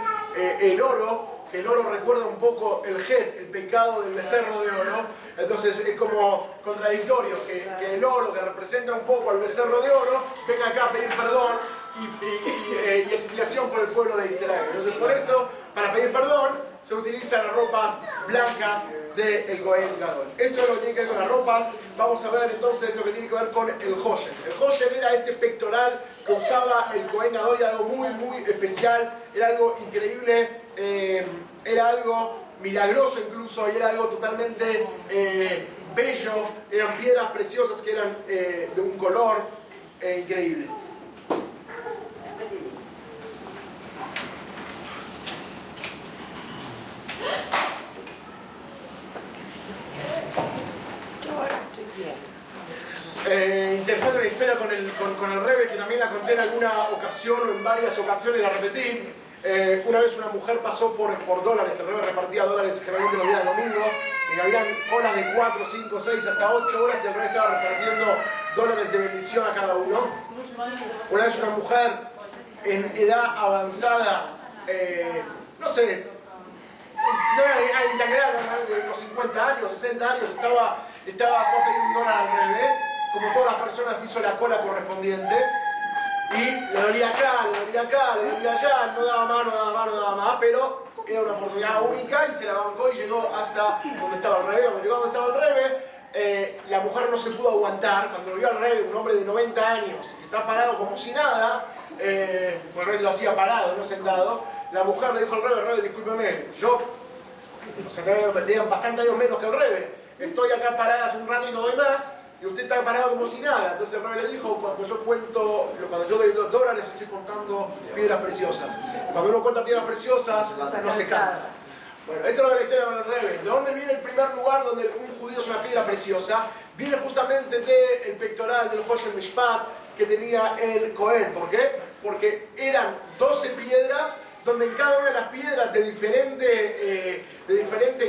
el oro recuerda un poco el het, el pecado del becerro de oro. Entonces es como contradictorio que el oro, que representa un poco al becerro de oro, venga acá a pedir perdón y expiación por el pueblo de Israel. Entonces por eso, para pedir perdón, se utilizan las ropas blancas del Cohen Gadol. Esto es lo que tiene que ver con las ropas. Vamos a ver entonces lo que tiene que ver con el Hoshen. El Hoshen era este pectoral que usaba el Cohen Gadol, era algo muy, muy especial, era algo increíble, era algo milagroso incluso, y era algo totalmente bello. Eran piedras preciosas que eran de un color increíble. Interesante la historia con el Rebbe, que también la conté en alguna ocasión o en varias ocasiones, la repetí. Una vez una mujer pasó por dólares, el Rebbe repartía dólares generalmente los días de domingo, y habían horas de 4, 5, 6, hasta 8 horas, y el Rebbe estaba repartiendo dólares de bendición a cada uno. Una vez una mujer en edad avanzada, no sé, no era tan grande, de unos 50 años, 60 años, fue a pedir un dólar al Rebbe. Como todas las personas, hizo la cola correspondiente y le dolía acá, no daba más, pero era una oportunidad única y se la bancó y llegó hasta donde estaba el Rebbe. Cuando llegó donde estaba el Rebbe, la mujer no se pudo aguantar. Cuando vio al Rebbe, un hombre de 90 años, que está parado como si nada, porque el Rebbe lo hacía parado, no sentado, la mujer le dijo al Rebbe, discúlpeme, yo, o sea, tenían bastante años menos que el Rebbe, estoy acá parada hace un rato y no doy más, y usted está parado como si nada. Entonces el Rebbe le dijo, cuando yo doy dólares estoy contando piedras preciosas. Cuando uno cuenta piedras preciosas, no se cansa. Bueno, esto es lo que la historia con el Rebbe. ¿De dónde viene el primer lugar donde un judío es una piedra preciosa? Viene justamente del pectoral del Hoshen Mishpat que tenía el Cohen. ¿Por qué? Porque eran 12 piedras, donde en cada una de las piedras de diferente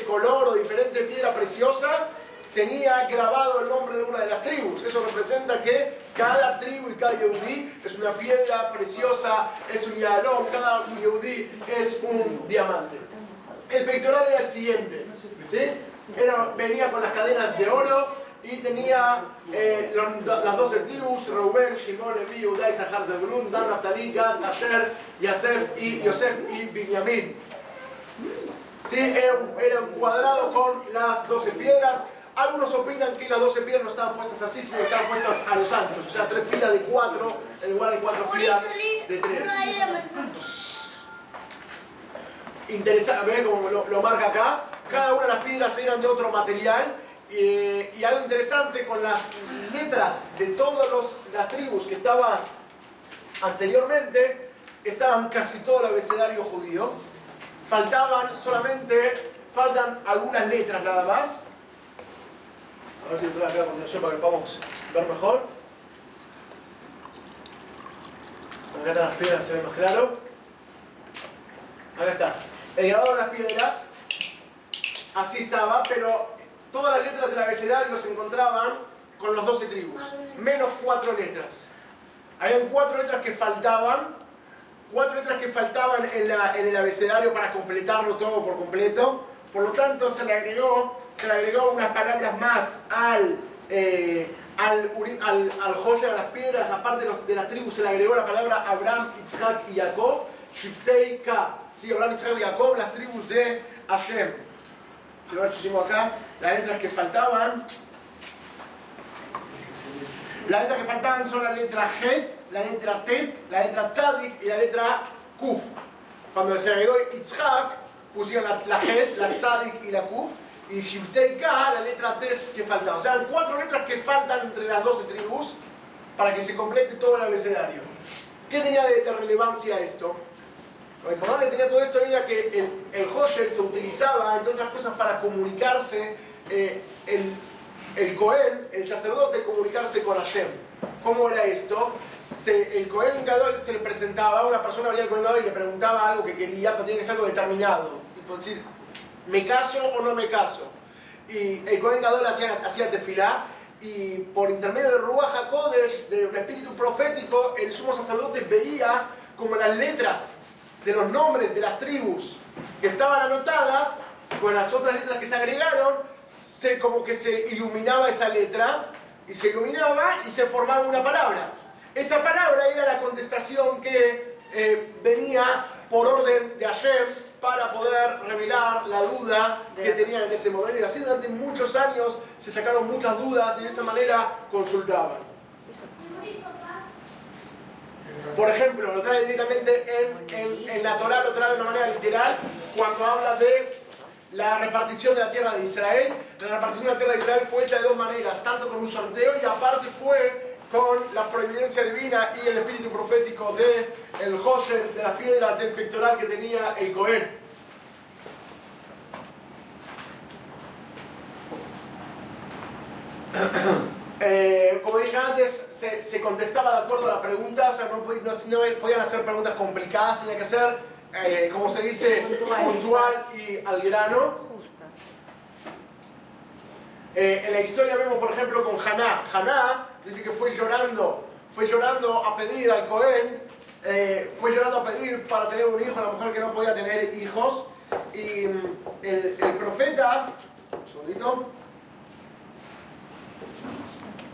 color o diferente piedra preciosa, tenía grabado el nombre de una de las tribus. Eso representa que cada tribu y cada yehudí es una piedra preciosa, es un yalom, cada yehudí es un diamante. El pectoral era el siguiente, ¿sí? Venía con las cadenas de oro y tenía las 12 tribus, Reuben, Shimon, Leví, Judá, Isahar, Zebulún, Dan, Naftalí, Gad, Asher, Yosef y Binyamin. ¿Sí? Era un cuadrado con las 12 piedras. Algunos opinan que las 12 piedras no estaban puestas así, sino que estaban puestas a los anchos, o sea, 3 filas de 4 en lugar de 4 filas de 3. Interesante, ¿ven cómo lo marca acá? Cada una de las piedras eran de otro material, y algo interesante con las letras de todas las tribus que estaban anteriormente estaban casi todo el abecedario judío. Faltan algunas letras nada más. A ver si entra acá con yo para que podamos ver mejor. Acá están las piedras, se ve más claro. Acá está. El grabado de las piedras, así estaba, pero todas las letras del abecedario se encontraban con las 12 tribus, menos 4 letras. Habían 4 letras que faltaban, 4 letras que faltaban en el abecedario para completarlo todo por completo. Por lo tanto, se le agregó unas palabras más al joya de las piedras. Aparte de las tribus, se le agregó la palabra Abraham, Yitzhak y Jacob. Shiftei K, ¿sí? Abraham, Yitzhak y Jacob, las tribus de Hashem. Quiero ver si tengo acá las letras que faltaban. Las letras que faltaban son la letra Het, la letra Tet, la letra Tzadik y la letra Kuf. Cuando se agregó Yitzhak, pusieron la Het, la Tzadik y la Kuf. Y Shiftei K, la letra Tes que faltaba. O sea, 4 letras que faltan entre las 12 tribus para que se complete todo el abecedario. ¿Qué tenía de relevancia esto? Lo importante que tenía todo esto era que el Hosher se utilizaba, entre otras cosas, para comunicarse, el Cohen, el sacerdote, comunicarse con Hashem. ¿Cómo era esto? El Cohen Gadol se le presentaba, una persona venía al Cohen Gadol y le preguntaba algo que quería, pero tenía que ser algo determinado. Tipo decir, ¿me caso o no me caso? Y el Cohen Gadol hacía tefilá, y por intermedio de Ruach HaKodesh, de un espíritu profético, el sumo sacerdote veía como las letras de los nombres de las tribus que estaban anotadas, con las otras letras que se agregaron, como que se iluminaba esa letra, y se iluminaba y se formaba una palabra. Esa palabra era la contestación que venía por orden de Hashem para poder revelar la duda que tenían en ese momento. Y así durante muchos años se sacaron muchas dudas y de esa manera consultaban. Por ejemplo, lo trae directamente en la Torá, lo trae de una manera literal, cuando habla de la repartición de la tierra de Israel. La repartición de la tierra de Israel fue hecha de 2 maneras, tanto con un sorteo y aparte fue con la providencia divina y el espíritu profético del Hosher, de las piedras del pectoral que tenía el Cohen. Como dije antes, se contestaba de acuerdo a la pregunta, o sea, no podían hacer preguntas complicadas, tenía que ser, como se dice, puntual y al grano. En la historia vemos, por ejemplo, con Haná. Haná dice que fue llorando a pedir al Cohen, fue llorando a pedir para tener un hijo a la mujer que no podía tener hijos. Y el profeta, un segundito.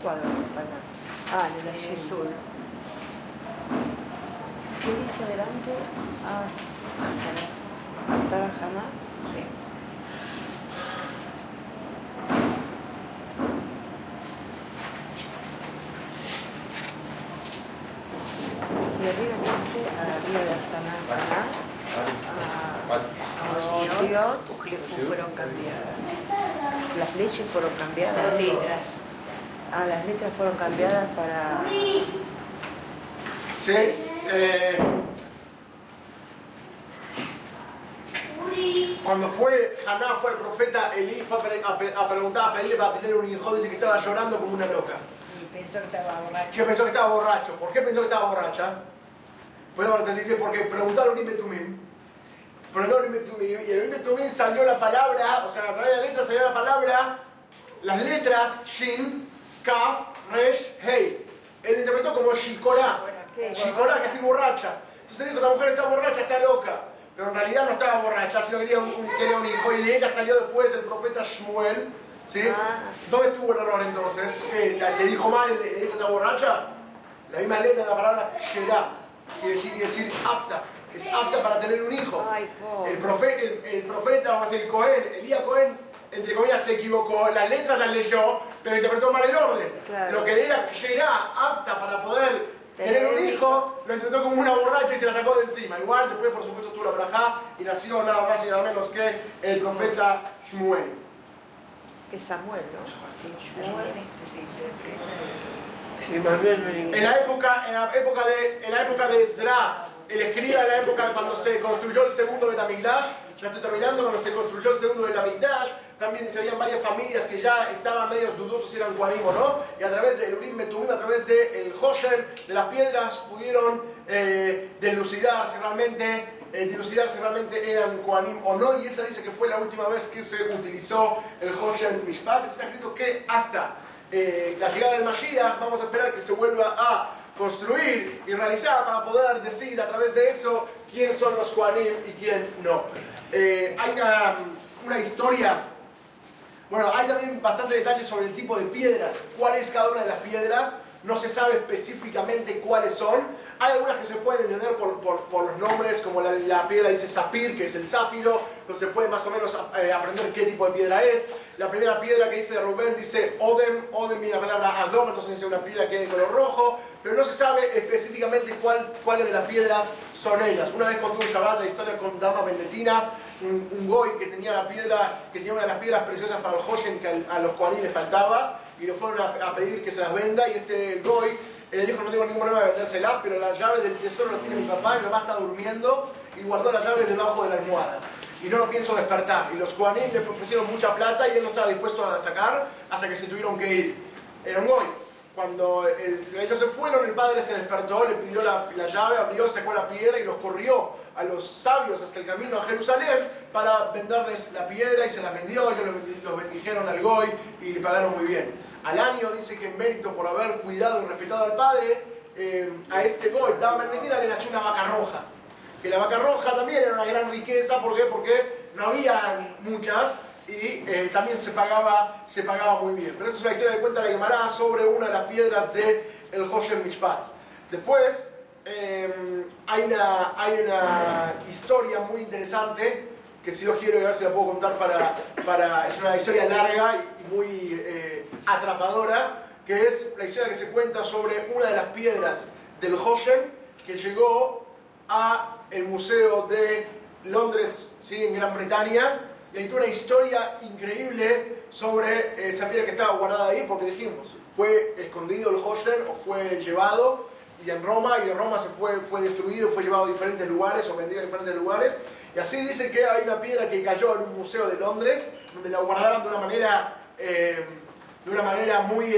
Cuadro para. El azul. ¿Qué dice adelante? ¿Hasta Haná? Sí. Y arriba dice, arriba de Haná, a Uriot, fueron cambiadas. Las leyes fueron cambiadas. Las letras. Las letras fueron cambiadas para... Sí. Cuando Haná fue el profeta, Elí fue a preguntar, a pedirle para tener un hijo, dice que estaba llorando como una loca. Pensó que estaba borracho. ¿Qué pensó que estaba borracho? ¿Por qué pensó que estaba borracha? Pues ahora te dice, porque preguntaron Urim Betumim. Preguntaron Urim Betumim, y en Urim Betumim salió la palabra, o sea, a través de la letra salió la palabra, las letras Shin, Kaf, Resh, Hei. Él interpretó como Shikorá. Shikorá, que es borracha. Entonces dijo, esta mujer está borracha, está loca. Pero en realidad no estaba borracha, sino quería un hijo. Y de ella salió después el profeta Shmuel. ¿Sí? ¿Dónde estuvo el error entonces? ¿Le dijo mal, le dijo que está borracha? La misma letra de la palabra Sherá, quiere decir apta. Es apta para tener un hijo. El profeta, vamos a decir, Elías Cohen, entre comillas, se equivocó. Las letras las leyó, pero interpretó mal el orden. Claro. Lo que era Sherá, apta para poder tener un hijo, lo interpretó como una borracha y se la sacó de encima. Igual, después, por supuesto, tuvo la brajá y nació nada más y nada menos que el profeta Shmuel. Que Samuel, ¿no? Sí, Shmuel. Sí, más bien en la época de Ezra, el escriba en la época cuando se construyó el segundo Betamigdash, ya estoy terminando, cuando se construyó el segundo Betamigdash, también se habían varias familias que ya estaban medio dudosos si eran Kohanim o no, y a través del Urim Betumim, a través del Hoshen, de las piedras, pudieron dilucidar si realmente eran Kohanim o no, y esa dice que fue la última vez que se utilizó el Hoshen Mishpat. Está escrito que hasta la llegada del Mashiach vamos a esperar que se vuelva a construir y realizar para poder decir a través de eso quién son los Kohanim y quién no. Hay una historia, bueno, hay también bastante detalles sobre el tipo de piedras, cuál es cada una de las piedras, no se sabe específicamente cuáles son. Hay algunas que se pueden entender por los nombres, como la piedra dice Zafir, que es el zafiro, entonces se puede más o menos aprender qué tipo de piedra es. La primera piedra que dice de Rubén dice Odem, Odem viene la palabra Adom, entonces dice una piedra que es de color rojo, pero no se sabe específicamente cuáles de las piedras son ellas. Una vez contó un Shabbat la historia con Dama Bendetina, un goy que tenía una de las piedras preciosas para el Hoshen que a los Kohanim le faltaba, y le fueron a pedir que se las venda, y este goy le dijo: no tengo ningún problema de vendérsela, pero las llaves del tesoro las tiene mi papá, y mi papá está durmiendo y guardó las llaves debajo de la almohada y no lo pienso despertar. Y los Kohanim le ofrecieron mucha plata y él no estaba dispuesto a sacar hasta que se tuvieron que ir. Era un goy. Cuando ellos se fueron, el padre se despertó, le pidió la llave, abrió, sacó la piedra y los corrió a los sabios hasta el camino a Jerusalén para venderles la piedra, y se las vendió. Ellos los bendijeron al goy y le pagaron muy bien. Al año dice que en mérito por haber cuidado y respetado al padre, a este goy, Dama Bendetina, le nació una vaca roja. Que la vaca roja también era una gran riqueza. ¿Por qué? Porque no había muchas y también se pagaba muy bien. Pero esta es una historia que cuenta la Gemara sobre una de las piedras del Hoshen Mishpat. Después hay una historia muy interesante que, si Dios quiere, a ver si la puedo contar es una historia larga y muy atrapadora, que es la historia que se cuenta sobre una de las piedras del Hoshen que llegó a el Museo de Londres, ¿sí?, en Gran Bretaña, y hay toda una historia increíble sobre esa piedra que estaba guardada ahí, porque dijimos, fue escondido el Hoshen o fue llevado, y de Roma se fue destruido, fue llevado a diferentes lugares o vendido a diferentes lugares, y así dice que hay una piedra que cayó en un museo de Londres, donde la guardaron de una manera muy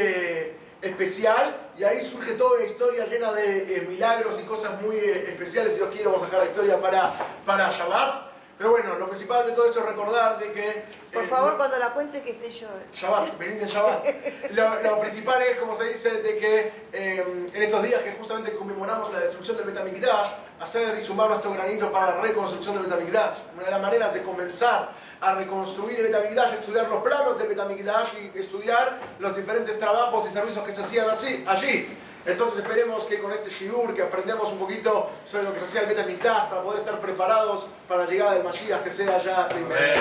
especial, y ahí surge toda una historia llena de milagros y cosas muy especiales. Si Dios quiere, vamos a dejar la historia para Shabbat. Pero bueno, lo principal de todo esto es recordar de que... Por favor, cuando la cuente, que esté yo. Shabbat, venid de Shabbat. Lo principal es, como se dice, de que en estos días que justamente conmemoramos la destrucción del Betamigdash, hacer y sumar nuestro granito para la reconstrucción del Betamigdash. Una de las maneras de comenzar a reconstruir el Betamigdash, estudiar los planos del Betamigdash y estudiar los diferentes trabajos y servicios que se hacían allí. Entonces esperemos que con este shiur, que aprendemos un poquito sobre lo que se hacía el Betamigdash para poder estar preparados para la llegada del Mashiach, que sea ya primero.